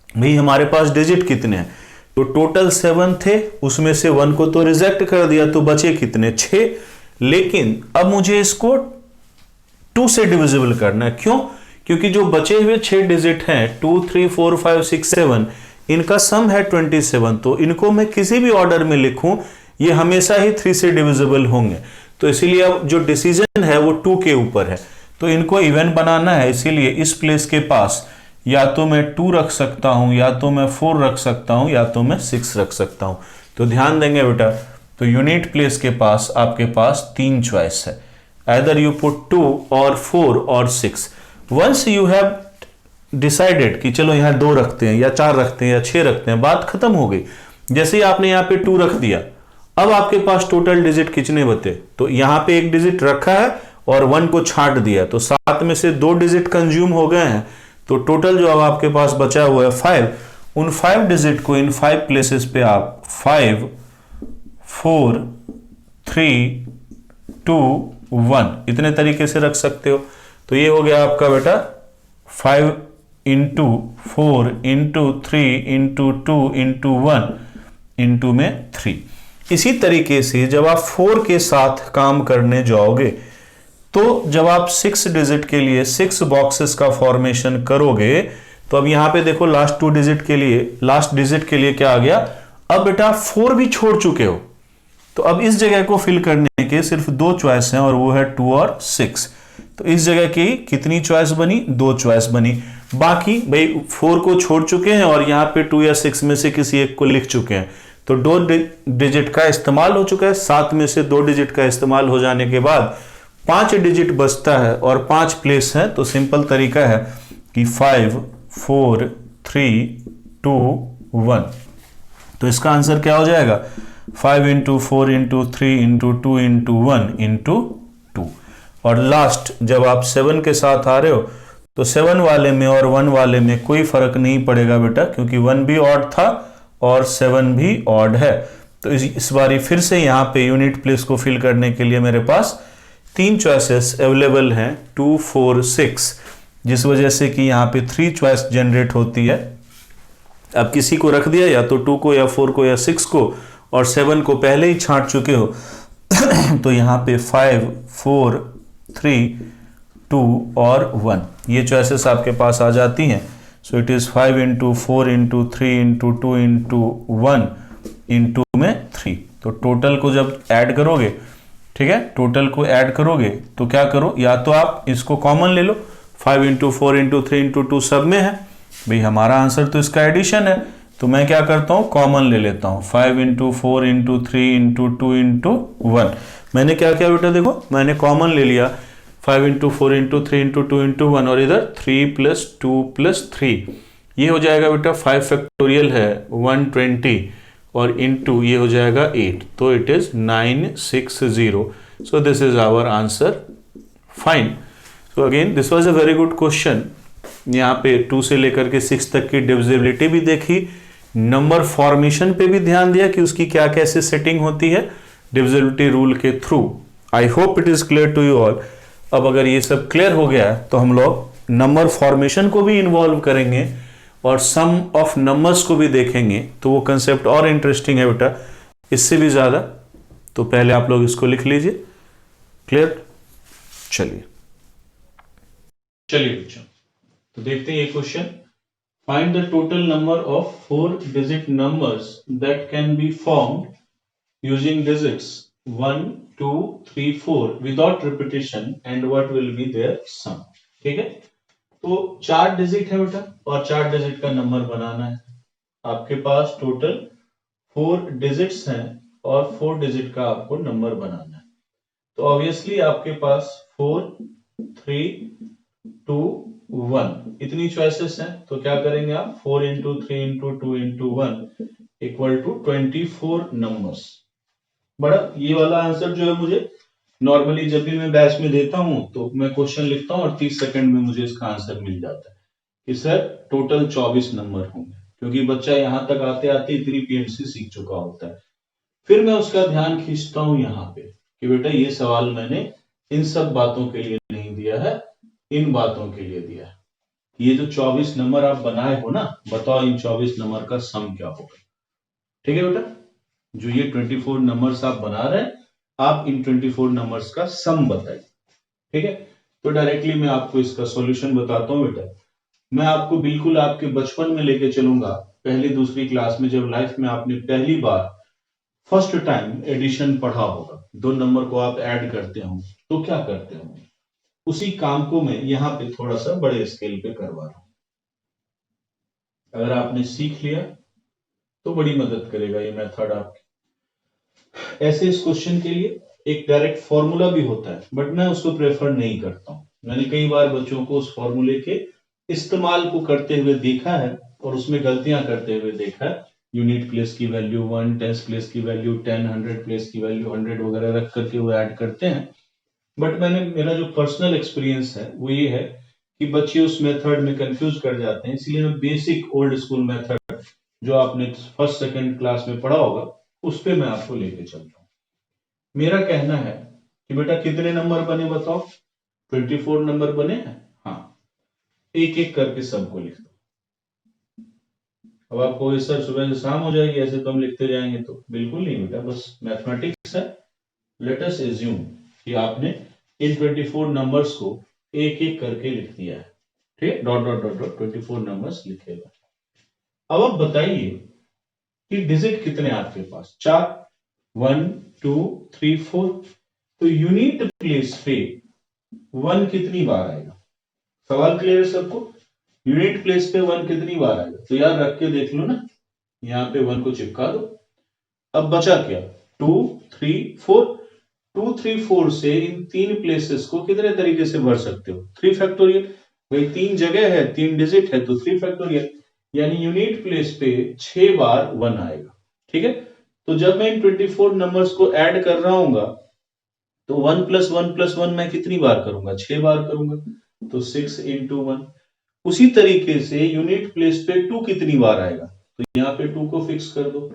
Speaker 1: भाई, हमारे पास डिजिट कितने हैं, तो टोटल 7 थे, उसमें से 1 को तो रिजेक्ट कर दिया, तो बचे कितने, 6। लेकिन अब मुझे इसको 2 से डिविजिबल करना है। क्यों? क्योंकि जो बचे हुए 6 डिजिट हैं 2, 3, 4, 5, 6, 7, इनका सम है 27। तो इनको मैं किसी भी ऑर्डर में लिखूं, ये हमेशा ही 3 से डिविजिबल होंगे। तो इसीलिए अब जो डिसीजन है वो 2 के ऊपर है, तो इनको इवन बनाना है। इसीलिए इस प्लेस के पास या तो मैं 2 रख सकता हूं, या तो मैं 4 रख सकता हूं, या तो मैं 6 रख सकता हूं। तो ध्यान देंगे बेटा, तो यूनिट प्लेस के पास आपके पास 3 चॉइस है, either you put 2 or 4 or 6। once you have decided कि चलो यहां 2 रखते हैं, या 4 रखते हैं, या 6 रखते हैं, बात खत्म हो गई। जैसे ही आपने यहां पे 2 रख दिया, अब आपके पास टोटल डिजिट कितने बचे, तो यहां पे एक डिजिट रखा है और 1 को छांट दिया, तो 7 में से 2 डिजिट कंज्यूम हो गए हैं। तो टोटल जो अब आपके पास बचा हुआ है 5। उन 5 डिजिट को इन 5 प्लेसेस पे आप 5, 4, 3, 2, 1 इतने तरीके से रख सकते हो। तो ये हो गया आपका बेटा 5 into 4 into 3 into 2 into 1 into में 3। इसी तरीके से जब आप 4 के साथ काम करने जाओगे, तो जब आप 6 डिजिट के लिए 6 बॉक्सेस का फॉर्मेशन करोगे, तो अब यहां पे देखो लास्ट डिजिट के लिए क्या आ गया, अब बेटा 4 भी छोड़ चुके हो। तो अब इस जगह को फिल करने के सिर्फ 2 चॉइस हैं, और वो है 2 और 6। तो इस जगह की कितनी चॉइस बनी, 2 चॉइस बनी। बाकी भाई 4 को छोड़ चुके हैं, और यहां पे 2 या 6 में से किसी एक को लिख चुके हैं, तो 2 डिजिट का इस्तेमाल हो चुका है। 7 में से 2 डिजिट का इस्तेमाल हो जाने के बाद 5 डिजिट बचता है, और 5 प्लेस है। तो सिंपल तरीका है कि 5, 4, 3, 2, 1। तो इसका आंसर क्या हो जाएगा, 5 into 4 into 3 into 2 into 1 into 2। और लास्ट जब आप 7 के साथ आ रहे हो, तो 7 वाले में और 1 वाले में कोई फर्क नहीं पड़ेगा बेटा, क्योंकि 1 भी ऑड था और 7 भी ऑड है। तो इस बारी फिर से यहाँ पे यूनिट प्लेस को फिल करने के लिए मेरे पास 3 चॉइसेस अवेलेबल हैं, 2, 4, 6, जिस वजह से कि यहाँ पे 3 चॉइस जनरेट होती है। अब किसी को रख दिया, या तो 2 को या 4 को या 6 को, और 7 को पहले ही छांट चुके हो। तो यहां पे 5, 4, 3, 2 और 1 ये चॉइसेस आपके पास आ जाती हैं। So it is 5 into 4 into 3 into 2 into 1 into में 3। तो टोटल को जब ऐड करोगे, ठीक है, टोटल को ऐड करोगे तो क्या करो, या तो आप इसको कॉमन ले लो, 5 इंटू 4 इंटू 3 इंटू 2 सब में है भाई, हमारा आंसर तो इसका एडिशन है। तो मैं क्या करता हूं, कॉमन ले लेता हूं, 5 इंटू 4 इंटू 3 इंटू 2 इंटू 1। मैंने क्या किया बेटा, देखो मैंने कॉमन ले लिया, 5 इंटू 4 इंटू 3 इंटू 2 इंटू 1, और इधर 3 प्लस 2 प्लस 3, ये हो जाएगा बेटा 5 फैक्टोरियल है 120, और इंटू ये हो जाएगा 8, तो it is 960। So this is our answer. Fine. So again this was a very good question. यहाँ पे 2 से लेकर के 6 तक की डिविजिबिलिटी भी देखी, नंबर फॉर्मेशन पे भी ध्यान दिया कि उसकी क्या कैसे सेटिंग होती है डिविजिबिलिटी रूल के through. I hope it is clear to you all. अब अगर ये सब क्लियर हो गया है, तो हम लोग नंबर फॉर्मेशन को भी इन्वॉल्व करेंगे और सम ऑफ नंबर्स को भी देखेंगे, तो वो कंसेप्ट और इंटरेस्टिंग है बेटा इससे भी ज्यादा। तो पहले आप लोग इसको लिख लीजिए। क्लियर? चलिए बच्चों, तो देखते हैं ये question. Find the total number of 4-digit numbers that can be formed using digits 1, 2, 3, 4 without repetition and what will be their sum. ठीक है, तो 4 डिजिट है बेटा और 4 डिजिट का नंबर बनाना है. आपके पास टोटल 4 डिजिट्स हैं और 4 डिजिट का आपको नंबर बनाना है. तो ऑब्वियसली आपके पास 4, 3, 2, 1 इतनी चॉइसेस हैं. तो क्या करेंगे आप 4 into 3 into 2 into 1 equal to 24 numbers. बड़ा ये वाला आंसर जो है मुझे नॉर्मली जब भी मैं बैच में देता हूं तो मैं क्वेश्चन लिखता हूं और 30 सेकंड में मुझे इसका आंसर मिल जाता है कि सर टोटल 24 नंबर होंगे, क्योंकि बच्चा यहां तक आते आते इतनी पीएमसी सीख चुका होता है. फिर मैं उसका ध्यान खींचता हूं यहाँ पे कि बेटा ये सवाल मैंने इन सब बातों के लिए नहीं दिया है, इन बातों के लिए दिया है. ये जो 24 नंबर आप बनाए हो ना, बताओ इन 24 नंबर का सम क्या होगा. ठीक है बेटा, जो ये 24 नंबर्स आप बना रहे हैं, आप इन 24 नंबर्स का सम बताइए. ठीक है, तो डायरेक्टली मैं आपको इसका सॉल्यूशन बताता हूं बेटा. मैं आपको बिल्कुल आपके बचपन में लेके चलूंगा, पहली दूसरी क्लास में, जब लाइफ में आपने पहली बार फर्स्ट टाइम एडिशन पढ़ा होगा, दो नंबर को आप ऐड करते हो तो क्या करते हो, उसी काम को मैं यहाँ पे थोड़ा सा बड़े स्केल पे करवा रहा हूं. अगर आपने सीख लिया तो बड़ी मदद करेगा ये मेथड आपकी. ऐसे इस क्वेश्चन के लिए एक डायरेक्ट फॉर्मूला भी होता है, बट मैं उसको प्रेफर नहीं करता हूं. मैंने कई बार बच्चों को उस फॉर्मूले के इस्तेमाल को करते हुए देखा है और उसमें गलतियां करते हुए देखा है. यूनिट प्लेस की वैल्यू 1, टेंस प्लेस की वैल्यू 10, 100 प्लेस की वैल्यू 100 वगैरह रख करके वो ऐड करते हैं. बट मेरा जो पर्सनल एक्सपीरियंस है वो ये है कि बच्चे उस मेथड में कंफ्यूज कर जाते हैं. इसलिए मैं बेसिक ओल्ड स्कूल मेथड जो आपने फर्स्ट सेकंड क्लास में पढ़ा होगा उस पे मैं आपको लेके चलता हूँ. मेरा कहना है कि बेटा कितने नंबर बने बताओ, 24 नंबर बने हैं. हाँ, एक एक करके सबको लिख दो. अब आपको सर सुबह से शाम हो जाएगी ऐसे तो हम लिखते जाएंगे, तो बिल्कुल नहीं बेटा, बस मैथमेटिक्स है. लेट अस एज्यूम कि आपने इन 24 नंबर्स को एक एक करके लिख दिया है. ठीक है, dot dot dot dot 24 numbers लिखेगा. अब आप बताइए कि डिजिट कितने आपके पास, 4, 1, 2, 3, 4. तो यूनिट प्लेस पे 1 कितनी बार आएगा, सवाल क्लियर है सबको. यूनिट प्लेस पे 1 कितनी बार आएगा, तो यार रख के देख लो ना, यहाँ पे 1 को चिपका दो. अब बचा क्या, 2, 3, 4. 2, 3, 4 से इन तीन प्लेसेस को कितने तरीके से भर सकते हो, 3 फैक्टोरियल. भाई 3 जगह है, 3 डिजिट है, तो 3 फैक्टोरियल, यानी यूनिट प्लेस पे 6 बार 1 आएगा. ठीक है, तो जब मैं इन 24 नंबर्स को ऐड कर रहा हूँ तो 1 प्लस 1 प्लस 1 मैं कितनी बार करूंगा, 6 बार करूंगा, तो 6 इंटू 1. उसी तरीके से यूनिट प्लेस पे 2 कितनी बार आएगा, तो यहाँ पे 2 को फिक्स कर दो,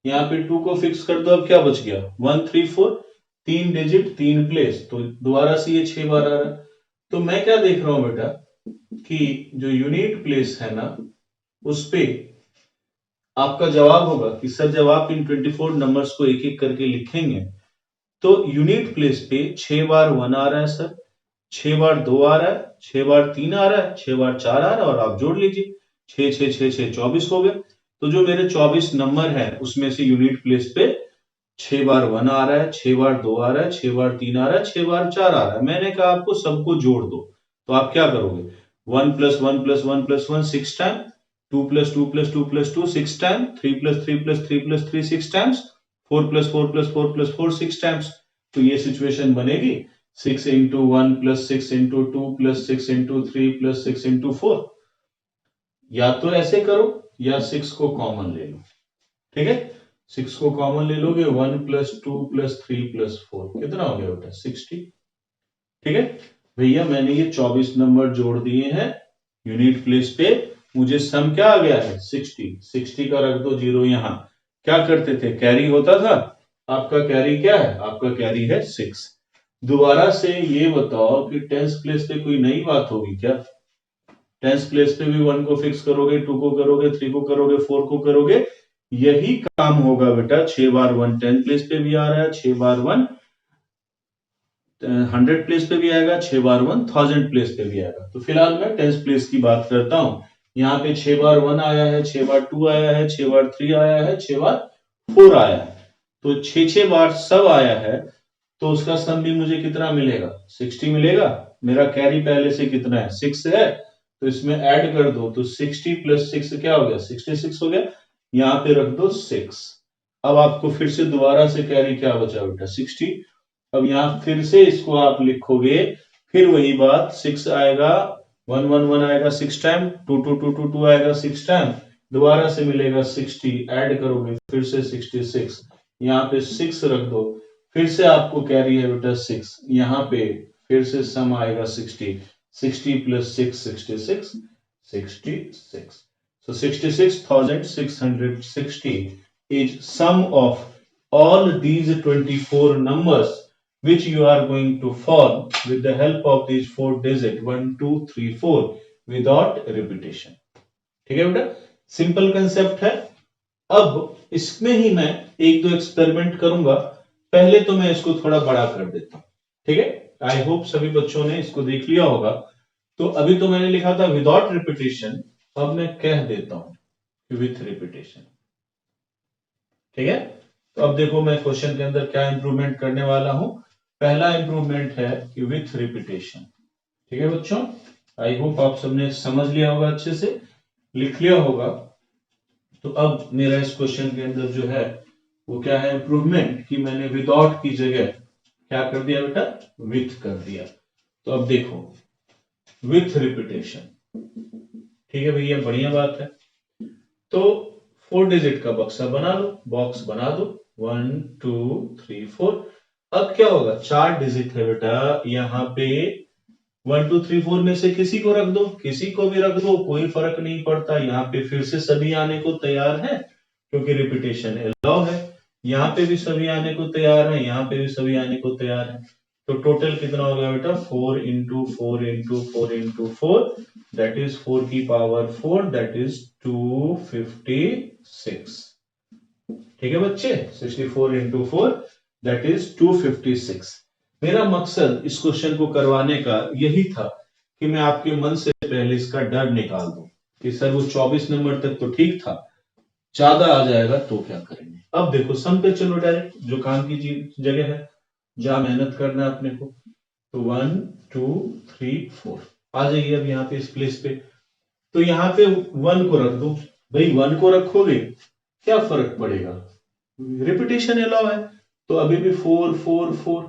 Speaker 1: यहाँ पे 2 को फिक्स कर दो. अब क्या बच गया, 1, 3, 4, 3 डिजिट 3 प्लेस, तो दोबारा से ये 6 बार आ रहा है. तो मैं क्या देख रहा हूं बेटा कि जो यूनिट प्लेस है ना उस पे आपका जवाब होगा कि सर जब आप इन 24 नंबर्स को एक एक करके लिखेंगे तो यूनिट प्लेस पे 6 बार 1 आ रहा है सर, 6 बार 2 आ रहा है, 6 बार 3 आ रहा है, 6 बार 4 आ रहा है, और आप जोड़ लीजिए 6 6 6 6 24 हो गए. तो जो मेरे 24 नंबर है उसमें से यूनिट प्लेस पे 6 बार 1 आ रहा है, 6 बार 2 आ रहा है, 6 बार 3 आ रहा है, 6 बार 4 आ रहा है. मैंने कहा आपको सबको जोड़ दो, तो आप क्या करोगे, 1 plus 1 plus 1 plus 1 6 time, 2 plus 2 plus 2 plus 2 6 time, 3 plus 3 plus 3 plus 3 6 times, 4 plus 4 plus 4 plus 4 6 times. तो ये सिचुएशन बनेगी 6 into 1 plus 6 into 2 plus 6 into 3 plus 6 into 4. या तो ऐसे करो या 6 को कॉमन ले लो. ठीक है, 6 को कॉमन ले लोगे, 1 प्लस 2 प्लस 3 प्लस 4 कितना हो गया बेटा, 60. ठीक है भैया, मैंने ये 24 नंबर जोड़ दिए हैं यूनिट प्लेस पे, मुझे सम क्या आ गया है, 60. 60 का रख दो जीरो. यहां क्या करते थे, कैरी होता था. आपका कैरी क्या है, आपका कैरी है 6. दोबारा से ये बताओ कि टेंस प्लेस पे कोई नई बात होगी क्या, टेंस प्लेस पे भी 1 को फिक्स करोगे, 2 को करोगे, 3 को करोगे, 4 को करोगे, यही काम होगा बेटा. 6 बार 1 10 प्लेस पे भी आ रहा है, 6 बार 1 100 प्लेस पे भी आएगा, 6 बार 1 1000 प्लेस पे भी आएगा. तो फिलहाल मैं टेंस प्लेस की बात करता हूं यहाँ पे 6 बार 1 आया है, 6 बार 2 आया है, 6 बार 3 आया है, 6 बार 4 आया है। तो 6 बार सब आया है, तो उसका सम भी मुझे कितना मिलेगा? 60 मिलेगा। मेरा कैरी पहले से कितना है? 6 है, तो इसमें ऐड कर दो, तो 60 प्लस 6 क्या हो गया? 66 हो गया। यहाँ पे रख दो 6। अब आपको फिर से दोबारा से कैरी क्या बचा बेटा? 60। अब यहाँ फिर से इसको आप लिखोगे, फिर वही बात, 6 आएगा, 1 1 1 आएगा 6 टाइम, 2 2 2 2 2 आएगा 6 टाइम, दोबारा से मिलेगा 60, ऐड करोगे फिर से 66, यहाँ पे 6 रख दो, फिर से आपको कैरी है बेटा 6, यहाँ पे फिर से सम आएगा 60, 60 plus 6 66, 66। So 66,660 is sum of all these 24 numbers which you are going to form with the help of these 4 digits 1 2 3 4 without repetition. ठीक है बेटा, सिंपल कंसेप्ट है। अब इसमें ही मैं एक दो एक्सपेरिमेंट करूंगा, पहले तो मैं इसको थोड़ा बड़ा कर देता हूं। ठीक है, आई होप सभी बच्चों ने इसको देख लिया होगा। तो अभी तो मैंने लिखा था विदाउट रिपीटेशन, अब मैं कह देता हूं विथ रिपीटेशन। ठीक है, तो अब देखो मैं क्वेश्चन के अंदर क्या इंप्रूवमेंट करने वाला हूं। पहला इंप्रूवमेंट है कि विथ रिपीटेशन। ठीक है बच्चों, आई होप आप सबने समझ लिया होगा, अच्छे से लिख लिया होगा। तो अब मेरा इस क्वेश्चन के अंदर जो है वो क्या है इंप्रूवमेंट, कि मैंने विदाउट की जगह क्या कर दिया बेटा? विथ कर दिया। तो अब देखो विथ रिपीटेशन, ठीक है भैया, बढ़िया बात है। तो 4 डिजिट का बक्सा बना लो, बॉक्स बना दो, 1 2 3 4। अब क्या होगा? 4 डिजिट है बेटा, यहाँ पे 1 2 3 4 में से किसी को रख दो, किसी को भी रख दो, कोई फर्क नहीं पड़ता। यहाँ पे फिर से सभी आने को तैयार है क्योंकि रिपीटेशन अलाउ है। यहाँ पे भी सभी आने को तैयार है, यहाँ पे भी सभी आने को तैयार है। तो टोटल कितना हो गया बेटा? 4 into 4 into 4 into 4, that is 4 की पावर 4, दैट इज 256। ठीक है बच्चे, 64 इंटू 4 दैट इज 256। मेरा मकसद इस क्वेश्चन को करवाने का यही था कि मैं आपके मन से पहले इसका डर निकाल दूं कि सर वो 24 नंबर तक तो ठीक था, ज्यादा आ जाएगा तो क्या करेंगे। अब देखो सम पे चलो डायरेक्ट, जो काम की जगह है, जहां मेहनत करना है अपने को। तो 1 2 3 4 आ जाइए अब यहाँ पे इस प्लेस पे। तो यहाँ पे 1 को रख दो भाई, 1 को रखोगे क्या फर्क पड़ेगा? रिपीटेशन अलाउ है, तो अभी भी 4 4 4,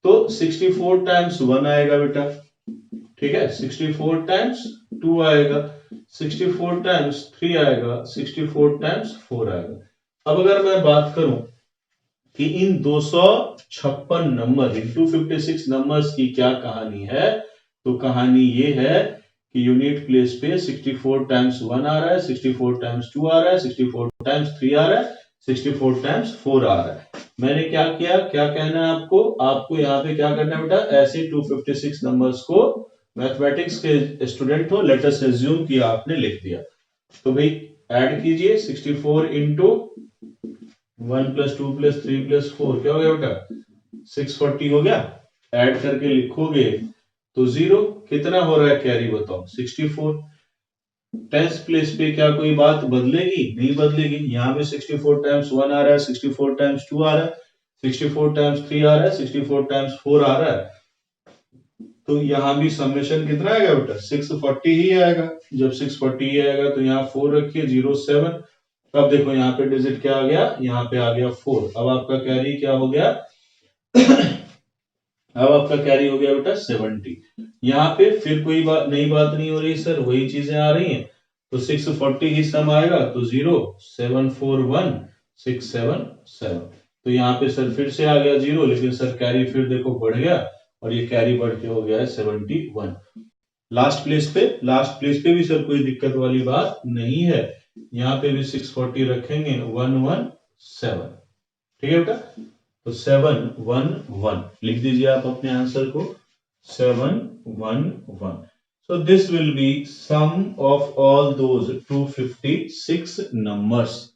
Speaker 1: तो 64 टाइम्स 1 आएगा बेटा। ठीक है, 64 टाइम्स 2 आएगा, 64 टाइम्स 3 आएगा, 64 टाइम्स 4 आएगा। अब अगर मैं बात करूं कि इन 256 नंबर, इन 256 नंबर्स की क्या कहानी है, तो कहानी ये है कि यूनिट प्लेस पे 64 टाइम्स 1 आ रहा है, 64 टाइम्स 2 आ रहा है, 64 टाइम्स 3 आ रहा है, 64 टाइम्स 4 आ रहा है। मैंने क्या किया, क्या कहना है आपको? आपको यहाँ पे क्या करना है बेटा? ऐसे 256 नंबर्स को, मैथमेटिक्स के स्टूडेंट हो, लेट अस अज्यूम कि आपने लिख दिया, तो भाई ऐड कीजिए 64 इंटू 1 प्लस 2 प्लस 3 प्लस 4, क्या हो गया बेटा? 640 हो गया। ऐड करके लिखोगे तो 0, कितना हो रहा है कैरी बताओ? 64। टेंस प्लेस पे क्या कोई बात बदलेगी? नहीं बदलेगी। यहाँ पे 64 टाइम्स 1 आ रहा है, 64 टाइम्स 2 आ रहा है, 64 टाइम्स 3 आ रहा है, 64 टाइम्स 4 आ रहा है। तो यहाँ भी समेशन कितना आएगा बेटा? 640 ही आएगा। जब 640 ही आएगा तो यहाँ 4 रखिए, 07। अब देखो यहाँ पे डिजिट क्या आ गया? यहाँ पे आ गया 4। अब आपका कैरी क्या हो गया? अब आपका कैरी हो गया बेटा 70। यहाँ पे फिर कोई नई बात नहीं हो रही सर, वही चीजें आ रही हैं। तो 640 ही सम आएगा, तो 0741677। तो यहाँ पे सर फिर से आ गया 0, लेकिन सर कैरी फिर देखो बढ़ गया, और ये कैरी बढ़ के हो गया है 71। लास्ट प्लेस पे भी सर कोई दिक्कत वाली बात नहीं है। यहाँ पे भी 640 रखेंगे, 117। ठीक है बेटा, तो 711 लिख दीजिए आप अपने आंसर को, 711। So this will be sum of all those 256 numbers.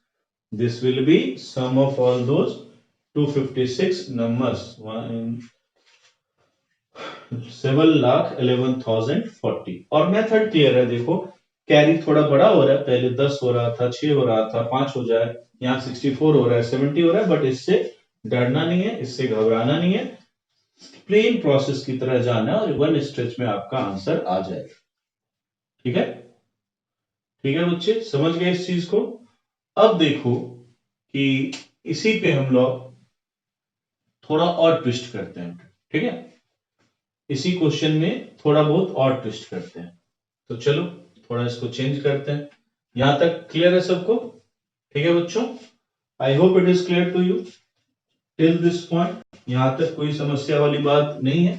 Speaker 1: This will be sum of all those 256 numbers. 7,11,040। और मेथड क्लियर है, देखो कैरी थोड़ा बड़ा हो रहा है, पहले 10 हो रहा था, 6 हो रहा था, 5 हो जाए, यहाँ 64 हो रहा है, 70 हो रहा है, बट इससे डरना नहीं है, इससे घबराना नहीं है, प्लेन प्रोसेस की तरह जाना और वन स्ट्रेच में आपका आंसर आ जाएगा। ठीक है, ठीक है बच्चे, समझ गए इस चीज को। अब देखो कि इसी पे हम लोग थोड़ा और ट्विस्ट करते हैं। ठीक है, इसी क्वेश्चन में थोड़ा बहुत और ट्विस्ट करते हैं। तो चलो थोड़ा इसको चेंज करते हैं। यहां तक क्लियर है सबको? ठीक है बच्चों, I hope it is clear to you till this point. यहां तक कोई समस्या वाली बात नहीं है,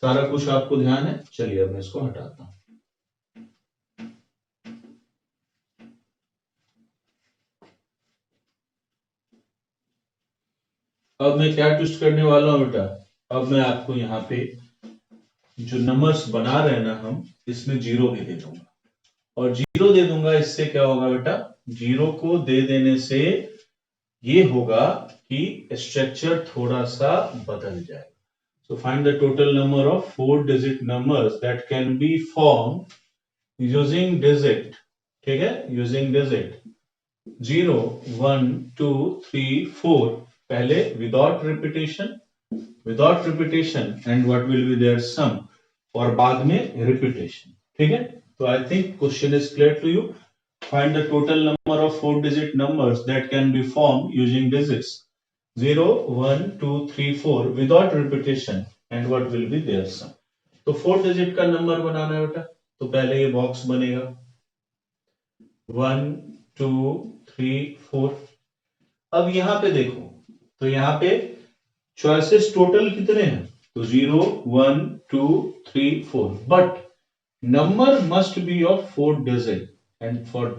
Speaker 1: सारा कुछ आपको ध्यान है। चलिए अब मैं इसको हटाता हूं। अब मैं क्या ट्विस्ट करने वाला हूं बेटा, अब मैं आपको यहाँ पे जो नंबर्स बना रहे हैं ना हम, इसमें जीरो भी दे दूंगा, और जीरो दे दूंगा, इससे क्या होगा बेटा, जीरो को दे देने से ये होगा कि स्ट्रक्चर थोड़ा सा बदल जाएगा। So find the total number of 4-digit numbers that can be formed using digit. ठीक है, using digit 0, 1, 2, 3, 4 पहले without repetition and what will be their sum, और बाद में repetition। ठीक है, तो I think question is clear to you. Find the total number of 4-digit numbers that can be formed using digits 0, 1, 2, 3, 4 without repetition and what will be their sum। तो 4 digit का number बनाना है बेटा, तो पहले ये बॉक्स बनेगा 1, 2, 3, 4। अब यहां पे देखो, तो यहां पे चॉइसेस टोटल कितने हैं, तो 0, 1, 2, 3, 4, but number must be of 4 digit and for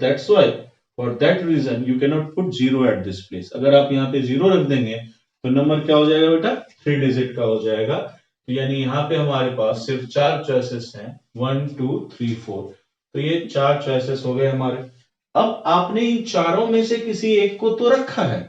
Speaker 1: that reason you can not put 0 at this place. अगर आप यहाँ पे 0 रख देंगे तो नंबर क्या हो जाएगा बेटा, 3 डिजिट का हो जाएगा। तो यानी यहाँ पे हमारे पास सिर्फ 4 चॉइसेस हैं, 1, 2, 3, 4, तो ये 4 चॉइसेस हो गए हमारे। अब आपने इन चारों में से किसी एक को तो रखा है,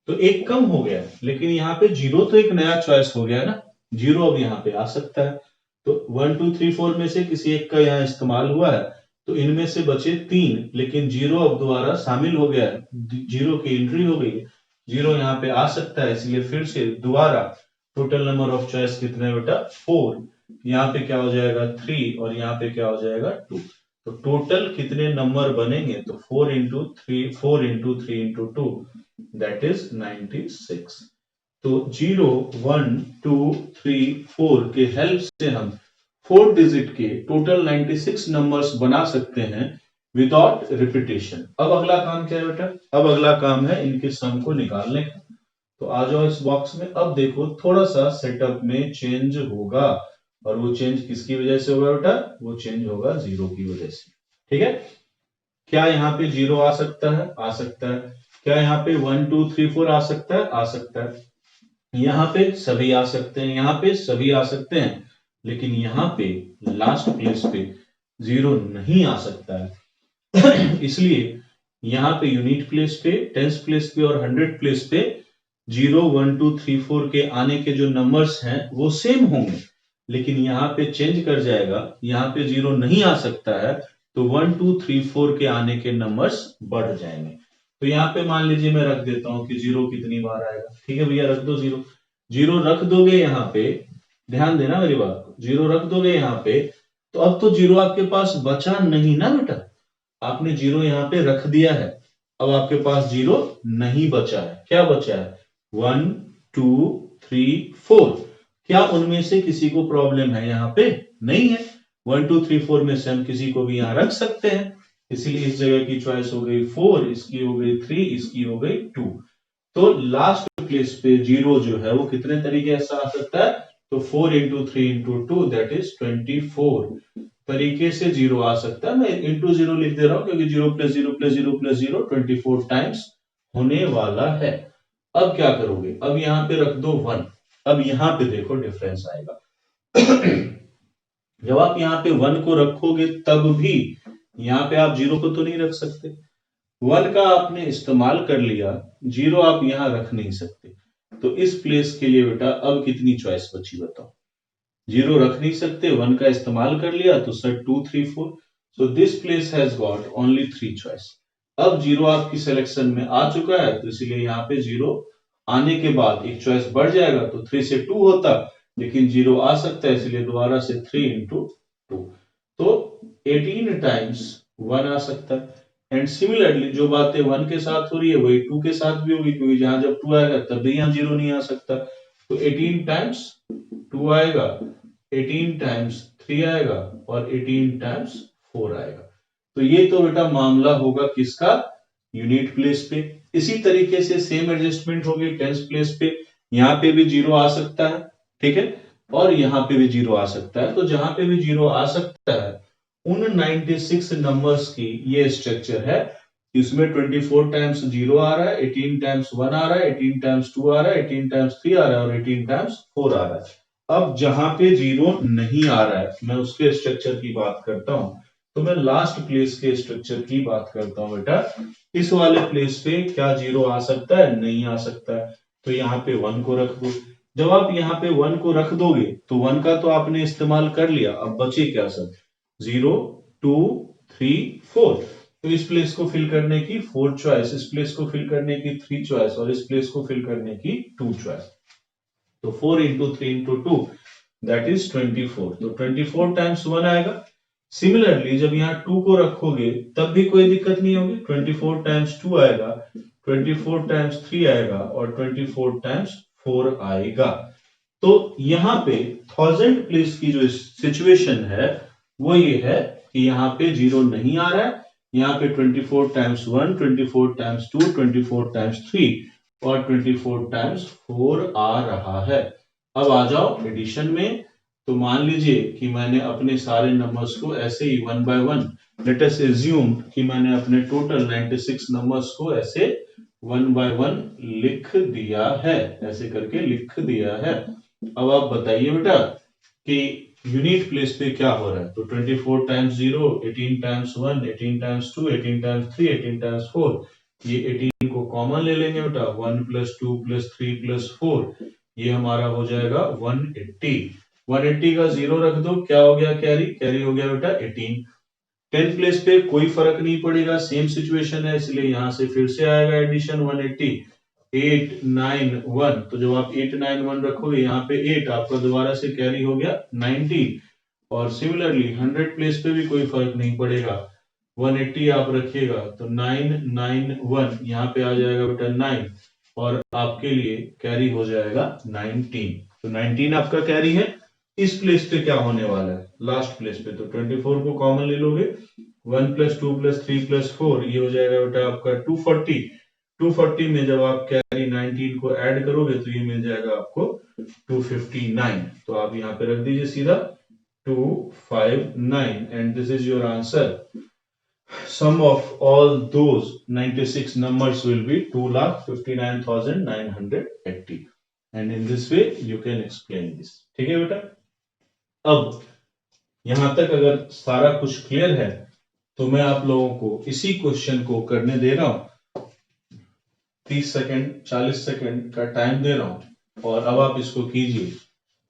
Speaker 1: तो एक कम हो गया, लेकिन यहाँ पे 0 तो एक नया चॉइस हो गया ना, 0 अब यहाँ पे आ सकता है। तो 1, 2, 3, 4 में से किसी एक का यहाँ इस्तेमाल हुआ है, तो इनमें से बचे 3, लेकिन 0 अब दोबारा शामिल हो गया है, 0 की एंट्री हो गई है, 0 यहाँ पे आ सकता है, इसलिए फिर से दोबारा टोटल नंबर ऑफ चॉइस कितने बेटा, 4, यहाँ पे क्या हो जाएगा 3, और यहाँ पे क्या हो जाएगा 2। तो टोटल कितने नंबर बनेंगे, तो 4 इंटू 3 इंटू 2 दैट इज 96। तो 0, 1, 2, 3, 4 के हेल्प से हम 4 डिजिट के टोटल 96 नंबर्स बना सकते हैं विदाउट रिपीटेशन। अब अगला काम क्या है बेटा, अब अगला काम है इनके सम को निकालने का। तो आ जाओ इस बॉक्स में। अब देखो थोड़ा सा सेटअप में चेंज होगा, और वो चेंज किसकी वजह से होगा बेटा, वो चेंज होगा 0 की वजह से। ठीक है, क्या यहाँ पे 0 आ सकता है, आ सकता है। क्या यहाँ पे 1, 2, 3, 4 आ सकता है, आ सकता है। यहाँ पे सभी आ सकते हैं, यहाँ पे सभी आ सकते हैं, लेकिन यहाँ पे लास्ट प्लेस पे 0 नहीं आ सकता है। इसलिए यहाँ पे यूनिट प्लेस पे, टेंस प्लेस पे और 100 प्लेस पे 0, 1, 2, 3, 4 के आने के जो नंबर्स हैं वो सेम होंगे, लेकिन यहाँ पे चेंज कर जाएगा, यहाँ पे 0 नहीं आ सकता है, तो 1, 2, 3, 4 के आने के नंबर्स बढ़ जाएंगे। तो यहाँ पे मान लीजिए मैं रख देता हूं कि 0 कितनी बार आएगा। ठीक है भैया, रख दो 0, 0 रख दोगे यहाँ पे, ध्यान देना मेरी बात को, 0 रख दोगे यहाँ पे, तो अब तो 0 आपके पास बचा नहीं ना बेटा, आपने 0 यहाँ पे रख दिया है, अब आपके पास 0 नहीं बचा है। क्या बचा है, 1, 2, 3, 4। क्या उनमें से किसी को प्रॉब्लम है, यहाँ पे नहीं है। 1, 2, 3, 4 में से हम किसी को भी यहाँ रख सकते हैं, इसीलिए इस जगह की चॉइस हो गई 4, इसकी हो गई 3, इसकी हो गई 2। तो लास्ट प्लेस पे 0 जो है वो कितने तरीके से आ सकता है, तो 4 इंटू 3 इंटू 2 दैट इज 24 तरीके से 0 आ सकता है। मैं इंटू 0 लिख दे रहा हूं क्योंकि 0 प्लस 0 प्लस 0 प्लस 0 24 टाइम्स होने वाला है। अब क्या करोगे, अब यहाँ पे रख दो 1, अब यहाँ पे देखो डिफरेंस आएगा। जब आप यहाँ पे 1 को रखोगे तब भी यहाँ पे आप 0 को तो नहीं रख सकते, 1 का आपने इस्तेमाल कर लिया, 0 आप यहां रख नहीं सकते। तो इस प्लेस के लिए बेटा अब कितनी चॉइस बची बताओ, 0 रख नहीं सकते, 1 का इस्तेमाल कर लिया, तो sir 2, 3, 4, so this place has got only 3 choice. अब जीरो आपकी सिलेक्शन में आ चुका है, तो इसीलिए यहाँ पे जीरो आने के बाद एक चॉइस बढ़ जाएगा, तो 3 से 2 होता, लेकिन जीरो आ सकता है, इसलिए दोबारा से 3 इंटू 2, तो 18 टाइम्स 1 आ सकता है। एंड सिमिलरली जो बातें 1 के साथ हो रही है वही 2 के साथ भी होगी, क्योंकि जहां जब 2 आएगा तब भी यहाँ जीरो नहीं आ सकता। तो 18 टाइम्स 2 आएगा, 18 टाइम्स 3 आएगा और 18 टाइम्स 4 आएगा। तो ये तो बेटा मामला होगा किसका, यूनिट प्लेस पे। इसी तरीके से सेम एडजस्टमेंट होगी टेंस प्लेस पे, यहाँ पे भी जीरो आ सकता है, ठीक है, और यहाँ पे भी जीरो आ सकता है। तो जहां पे भी जीरो आ सकता है उन 96 नंबर्स की ये स्ट्रक्चर है। इसमें 24 टाइम्स जीरो आ रहा है, 18 टाइम्स 1 आ रहा है, 18 टाइम्स 2 आ रहा है, 18 टाइम्स 3 आ रहा है और 18 टाइम्स 4 आ रहा है। अब जहां पे जीरो नहीं आ रहा है मैं उसके स्ट्रक्चर की बात करता हूं, तो मैं लास्ट प्लेस के स्ट्रक्चर की बात करता हूं बेटा। इस वाले प्लेस पे क्या जीरो आ सकता है, नहीं आ सकता है, तो यहाँ पे 1 को रख दो। जब आप यहाँ पे 1 को रख दोगे तो 1 का तो आपने इस्तेमाल कर लिया, अब बचे क्या सर, 0 2 3 4। तो इस प्लेस को फिल करने की 4 चॉइस, इस प्लेस को फिल करने की 3 चॉइस और इस प्लेस को फिल करने की 2 चॉइस। तो 4 इंटू 3 इंटू 2 दैट इज 24। तो 24 टाइम्स 1 आएगा। सिमिलरली जब यहाँ 2 को रखोगे तब भी कोई दिक्कत नहीं होगी, 24 टाइम्स 2 आएगा, 24 टाइम्स 3 आएगा और 24 टाइम्स 4 आएगा। तो यहाँ पे 1000 प्लेस की जो सिचुएशन है वो ये है कि यहाँ पे जीरो नहीं आ रहा है, यहाँ पे 24 टाइम्स 1, 24 टाइम्स 2, 24 टाइम्स 3 और 24 टाइम्स 4 आ रहा है। अब आ जाओ एडिशन में। तो मान लीजिए कि मैंने अपने सारे नंबर्स को ऐसे ही 1 बाय 1, लेट अस अज्यूम कि मैंने अपने टोटल 96 नंबर्स को ऐसे 1 बाय 1 लिख दिया है, ऐसे करके लिख दिया है। अब आप बताइए बेटा कि यूनिट प्लेस पे क्या हो रहा है। तो 24 times 0, 18 times 1, 18 times 2, 18 times 3, 18 times 4, ये 18 को कॉमन ले लेंगे बेटा, 1 प्लस 2 प्लस 3 प्लस 4, ये हमारा हो जाएगा 180। 180 का 0 रख दो, क्या हो गया, कैरी, कैरी हो गया बेटा 18। 10th प्लेस पे कोई फर्क नहीं पड़ेगा, सेम सिचुएशन है, इसलिए यहां से फिर से आएगा एडिशन 180, 8 9 1। तो जब आप 8 9 1 रखोगे यहाँ पे 8 आपका दोबारा से कैरी हो गया 90। और सिमिलरली 100 प्लेस पे भी कोई फर्क नहीं पड़ेगा, 180 आप रखिएगा तो 9 9 1 यहाँ पे आ जाएगा बेटा 9 और आपके लिए कैरी हो जाएगा 19। तो 19 आपका कैरी है। इस प्लेस पे क्या होने वाला है, लास्ट प्लेस पे, तो 24 को कॉमन ले लोगे, 1 प्लस 2 प्लस 3 प्लस 4, ये हो जाएगा बेटा आपका 240। 240 में जब आप कैरी 19 को ऐड करोगे तो ये मिल जाएगा आपको 259। तो आप यहाँ पे रख दीजिए सीधा 259 and this is your answer. Sum of all those 96 numbers will be 2,59,980 and in this way you can explain this। ठीक है बेटा। अब यहां तक अगर सारा कुछ क्लियर है तो मैं आप लोगों को इसी क्वेश्चन को करने दे रहा हूं, 30 सेकंड 40 सेकंड का टाइम दे रहा हूं और अब आप इसको कीजिए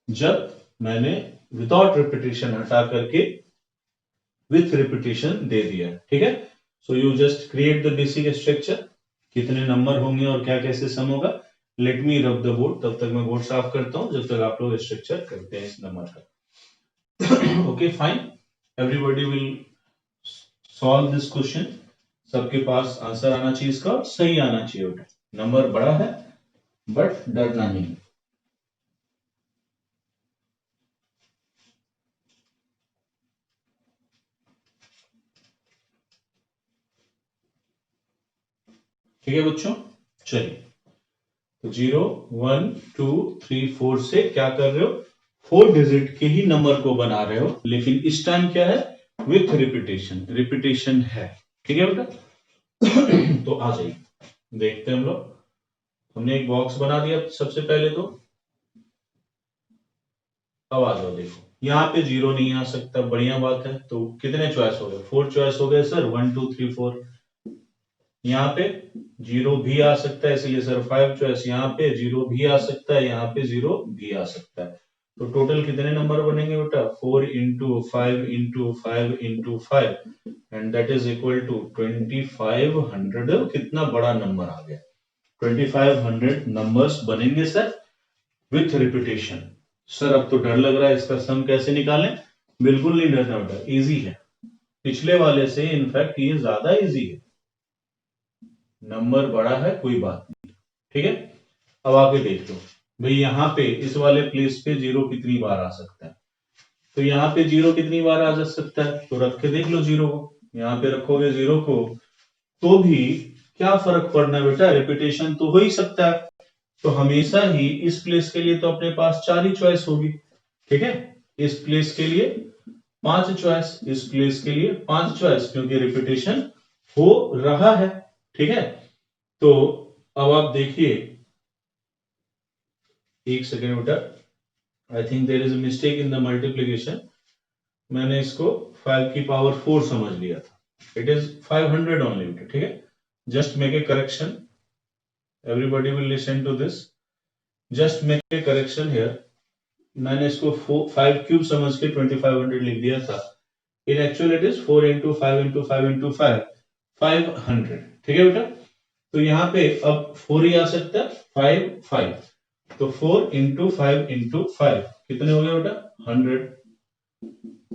Speaker 1: जब मैंने विदाउट रिपीटेशन हटा करके विथ रिपीटेशन दे दिया, ठीक है। So you just create the basic structure, कितने नंबर होंगे और क्या कैसे सम होगा। लेट मी रब द बोर्ड, तब तक मैं बोर्ड साफ करता हूं जब तक आप लोग स्ट्रक्चर करते हैं इस नंबर का। Okay, fine. Everybody will solve this question. सबके पास आंसर आना चाहिए, इसका सही आना चाहिए बेटा। नंबर बड़ा है बट डरना नहीं। ठीक है बच्चों, चलिए। तो 0 1 2 3 4 से क्या कर रहे हो, 4 डिजिट के ही नंबर को बना रहे हो, लेकिन इस टाइम क्या है, विथ रिपीटेशन, रिपीटेशन है। ठीक है बेटा। तो आ जाइए देखते हैं हम लोग। हमने एक बॉक्स बना दिया सबसे पहले, तो अब आ जाओ, देखो यहाँ पे 0 नहीं आ सकता, बढ़िया बात है। तो कितने चॉइस हो गए, 4 चॉइस हो गए सर, 1 2 3 4। यहाँ पे 0 भी आ सकता है, इसलिए सर 5 चॉइस। यहाँ पे 0 भी आ सकता है, यहाँ पे 0 भी आ सकता है। तो टोटल कितने नंबर बनेंगे बेटा? 4 into 5 into 5 into 5 and that is equal to 2500। कितना बड़ा नंबर आ गया, 2500 नंबर्स बनेंगे सर विथ रिपीटेशन। सर अब तो डर लग रहा है, इसका सम कैसे निकालें? बिल्कुल नहीं डरना बेटा, इजी है, पिछले वाले से इनफैक्ट ये ज्यादा इजी है, नंबर बड़ा है कोई बात नहीं, ठीक है। अब आके देख लो भाई, यहाँ पे इस वाले प्लेस पे जीरो कितनी बार आ सकता है? तो यहाँ पे जीरो कितनी बार आ जा सकता है? तो रख के देख लो जीरो को, यहाँ पे रखोगे जीरो को तो भी क्या फर्क पड़ना है बेटा, रिपीटेशन तो हो ही सकता है। तो हमेशा ही इस प्लेस के लिए तो अपने पास 4 ही चॉइस होगी, ठीक है। इस प्लेस के लिए 5 चॉइस, इस प्लेस के लिए 5 चॉइस, क्योंकि रिपीटेशन हो रहा है, ठीक है। तो अब आप देखिए, एक सेकेंड बेटा, I think there is a mistake in the multiplication. मैंने इसको 5 की पावर 4 समझ लिया था, इट इज 500 ओनली बेटा, ठीक है। Just make a correction, everybody will listen to this, just make a correction here. मैंने इसको 5 क्यूब समझ के 2500 लिख दिया था, इन actual it is 4 into 5 into 5 into 5, 500, ठीक है बेटा। तो यहाँ पे अब 4 ही आ सकता है, 5 5, तो 4 इंटू 5 इंटू 5 कितने हो गए बेटा? 100।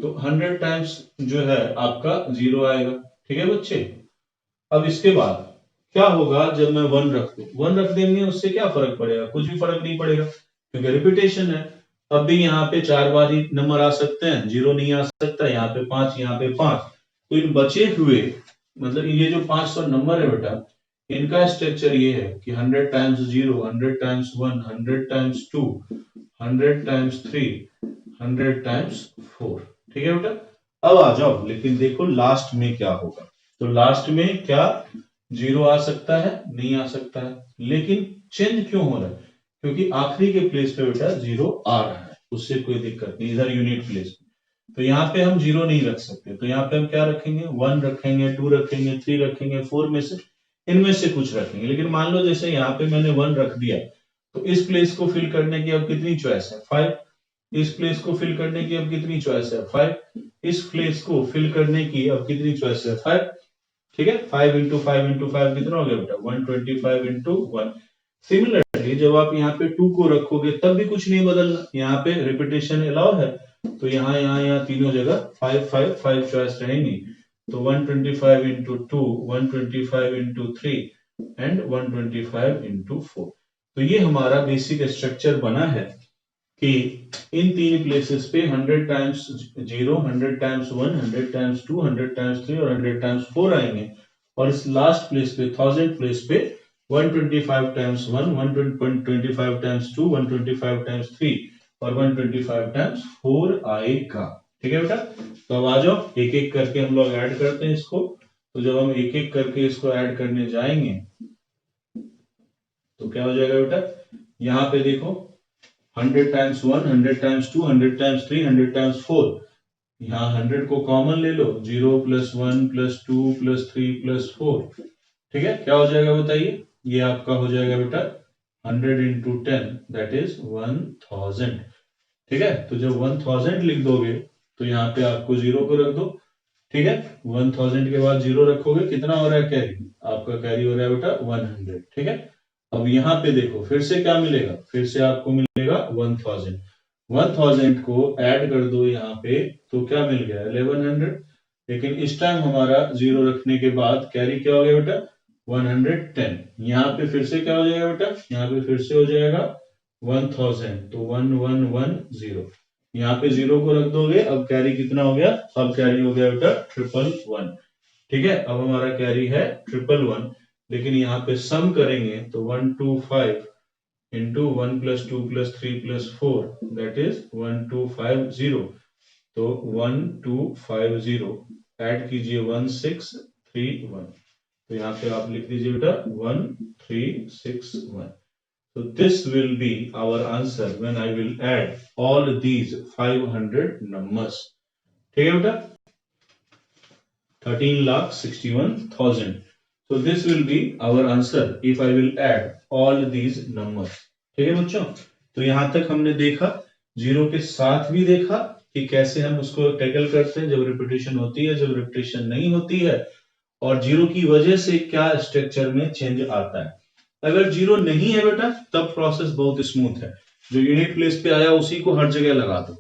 Speaker 1: तो 100 टाइम्स जो है आपका जीरो आएगा, ठीक है बच्चे। अब इसके बाद क्या होगा, जब मैं 1 रख दूं, 1 रख देंगे उससे क्या फर्क पड़ेगा? कुछ भी फर्क नहीं पड़ेगा, क्योंकि रिपीटेशन है। अब भी यहाँ पे 4 बार ही नंबर आ सकते हैं, जीरो नहीं आ सकता, यहाँ पे 5, यहाँ पे 5। तो इन बचे हुए, मतलब ये जो 500 नंबर है बेटा, इनका स्ट्रक्चर ये है कि 100 times 0, 100 times 1, 100 times 2, 100 times 3, 100 times 4, ठीक है बेटा। अब आ जाओ, लेकिन देखो लास्ट में क्या होगा। तो लास्ट में क्या जीरो आ सकता है? नहीं आ सकता है, लेकिन चेंज क्यों हो रहा है? क्योंकि आखिरी के प्लेस पे बेटा जीरो आ रहा है, उससे कोई दिक्कत नहीं, इधर यूनिट प्लेस। तो यहाँ पे हम जीरो नहीं रख सकते, तो यहाँ पे हम क्या रखेंगे? 1 रखेंगे, 2 रखेंगे, 3 रखेंगे, 4 में से इनमें से कुछ रखेंगे। लेकिन मान लो जैसे यहाँ पे मैंने 1 रख दिया, तो इस प्लेस को फिल करने की अब कितनी चॉइस है? 5। इस प्लेस को फिल करने की अब कितनी चॉइस है? 5। इस प्लेस को फिल करने की अब कितनी चॉइस है? 5, ठीक है। 5 इंटू 5 इंटू 5 कितना हो गया बेटा? 125 इंटू 1। सिमिलरली जब आप यहाँ पे 2 को रखोगे तब भी कुछ नहीं बदलना, यहाँ पे रिपीटेशन अलाउ है, तो यहाँ तीनों जगह 5 5 5 चॉइस रहेंगी। तो 125 इंटू 2, 125 इंटू 3 एंड 125 इंटू 4। तो ये हमारा बेसिक स्ट्रक्चर बना है कि इन तीन प्लेसेस पे 100 टाइम्स 0, 100 टाइम्स 1, 100 टाइम्स 2, 100 टाइम्स 3 और 100 टाइम्स 4 आएंगे। और इस लास्ट प्लेस पे 1000 प्लेस पे 125 टाइम्स 1, 125 टाइम्स 2, 125 टाइम्स 3 और 125 टाइम्स 4 आएगा, ठीक है बेटा। तो अब आ जाओ, एक एक करके हम लोग ऐड करते हैं इसको। तो जब हम एक एक करके इसको ऐड करने जाएंगे तो क्या हो जाएगा बेटा? यहाँ पे देखो 100 टाइम्स 1, 100 टाइम्स 2, 100 टाइम्स 3, 100 टाइम्स 4। यहाँ 100 को कॉमन ले लो, 0 प्लस 1 प्लस 2 प्लस 3 प्लस 4, ठीक है। क्या हो जाएगा बताइए? ये आपका हो जाएगा बेटा 100 इंटू 10, दैट इज 1000, ठीक है। तो जब 1000 लिख दोगे तो यहाँ पे आपको जीरो को रख दो, ठीक है। 1000 के बाद जीरो रखोगे, कितना हो रहा है कैरी? आपका कैरी हो रहा है बेटा 100, ठीक है। अब यहाँ पे देखो फिर से क्या मिलेगा? फिर से आपको मिलेगा 1000। 1000 को ऐड कर दो यहाँ पे, तो क्या मिल गया? 1100। लेकिन इस टाइम हमारा जीरो रखने के बाद कैरी क्या हो गया बेटा? 110। यहाँ पे फिर से क्या हो जाएगा बेटा? यहाँ पे फिर से हो जाएगा 1000, तो 1110। यहाँ पे जीरो को रख दोगे, अब कैरी कितना हो गया? अब कैरी हो गया बेटा 111, ठीक है। अब हमारा कैरी है 111। लेकिन यहाँ पे सम करेंगे तो 125 into 1 plus 2 plus 3 plus 4, that is 1250। तो 1250 ऐड कीजिए 1631, तो यहाँ पे आप लिख दीजिए बेटा 1361। So this will be our answer when I will add all these 500 numbers. ठीक है बेटा? 13,61,000. So this will be our answer if I will add all these numbers. ठीक है बच्चों? तो यहां तक हमने देखा जीरो के साथ भी देखा कि कैसे हम उसको टैकल करते हैं जब रिपीटेशन होती है, जब रिपीटेशन नहीं होती है, और जीरो की वजह से क्या स्ट्रक्चर में चेंज आता है। अगर जीरो नहीं है बेटा तब प्रोसेस बहुत स्मूथ है, जो यूनिट प्लेस पे आया उसी को हर जगह लगा दो।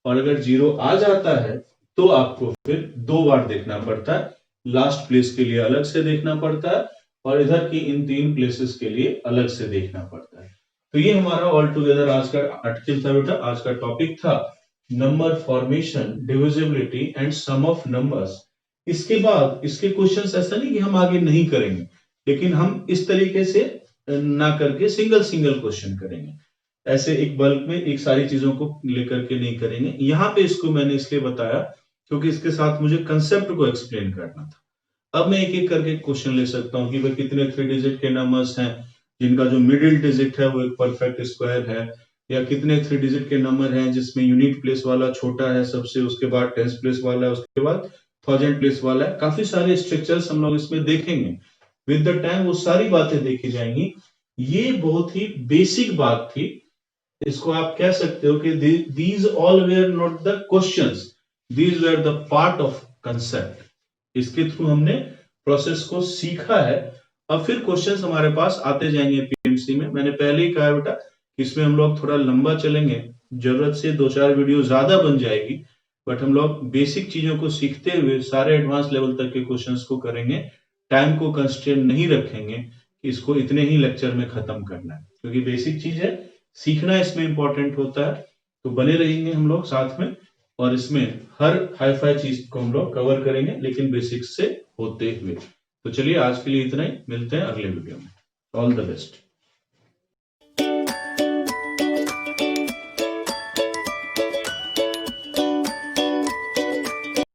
Speaker 1: और अगर जीरो आ जाता है तो आपको फिर 2 बार देखना पड़ता है, लास्ट प्लेस के लिए अलग से देखना पड़ता है और इधर की इन 3 प्लेसेस के लिए अलग से देखना पड़ता है। तो ये हमारा ऑल टुगेदर आज का आर्टिकल था बेटा, आज का टॉपिक था number formation, divisibility and sum of numbers. इसके बाद इसके क्वेश्चंस ऐसा नहीं कि हम आगे नहीं करेंगे, लेकिन हम इस तरीके से ना करके सिंगल सिंगल क्वेश्चन करेंगे, ऐसे एक बल्क में एक सारी चीजों को लेकर के नहीं करेंगे। यहाँ पे इसको मैंने इसलिए बताया क्योंकि इसके साथ मुझे कंसेप्ट को एक्सप्लेन करना था। अब मैं एक एक करके क्वेश्चन ले सकता हूँ कि भाई कितने 3 डिजिट के नंबर्स हैं जिनका जो मिडिल डिजिट है वो एक परफेक्ट स्क्वायर है, या कितने 3 डिजिट के नंबर हैं जिसमें यूनिट प्लेस वाला छोटा है सबसे, उसके बाद टेंस प्लेस वाला है, उसके बाद 1000 प्लेस वाला है। काफी सारे स्ट्रक्चर्स हम लोग इसमें देखेंगे। विद द टाइम वो सारी बातें देखी जाएंगी। ये बहुत ही बेसिक बात थी, इसको आप कह सकते हो कि these all were not the questions, these were the part of concept. इसके थ्रू हमने प्रोसेस को सीखा है। अब फिर क्वेश्चंस हमारे पास आते जाएंगे पीएमसी में। मैंने पहले ही कहा बेटा इसमें हम लोग थोड़ा लंबा चलेंगे, जरूरत से 2-4 वीडियो ज्यादा बन जाएगी, बट हम लोग बेसिक चीजों को सीखते हुए सारे एडवांस लेवल तक के क्वेश्चंस को करेंगे। टाइम को कंस्ट्रेंट नहीं रखेंगे कि इसको इतने ही लेक्चर में खत्म करना है, क्योंकि बेसिक चीज है, सीखना इसमें इंपॉर्टेंट होता है। तो बने रहेंगे हम लोग साथ में, और इसमें हर हाई फाई चीज को हम लोग कवर करेंगे, लेकिन बेसिक्स से होते हुए। तो चलिए आज के लिए इतना ही, मिलते हैं अगले वीडियो में। All the best.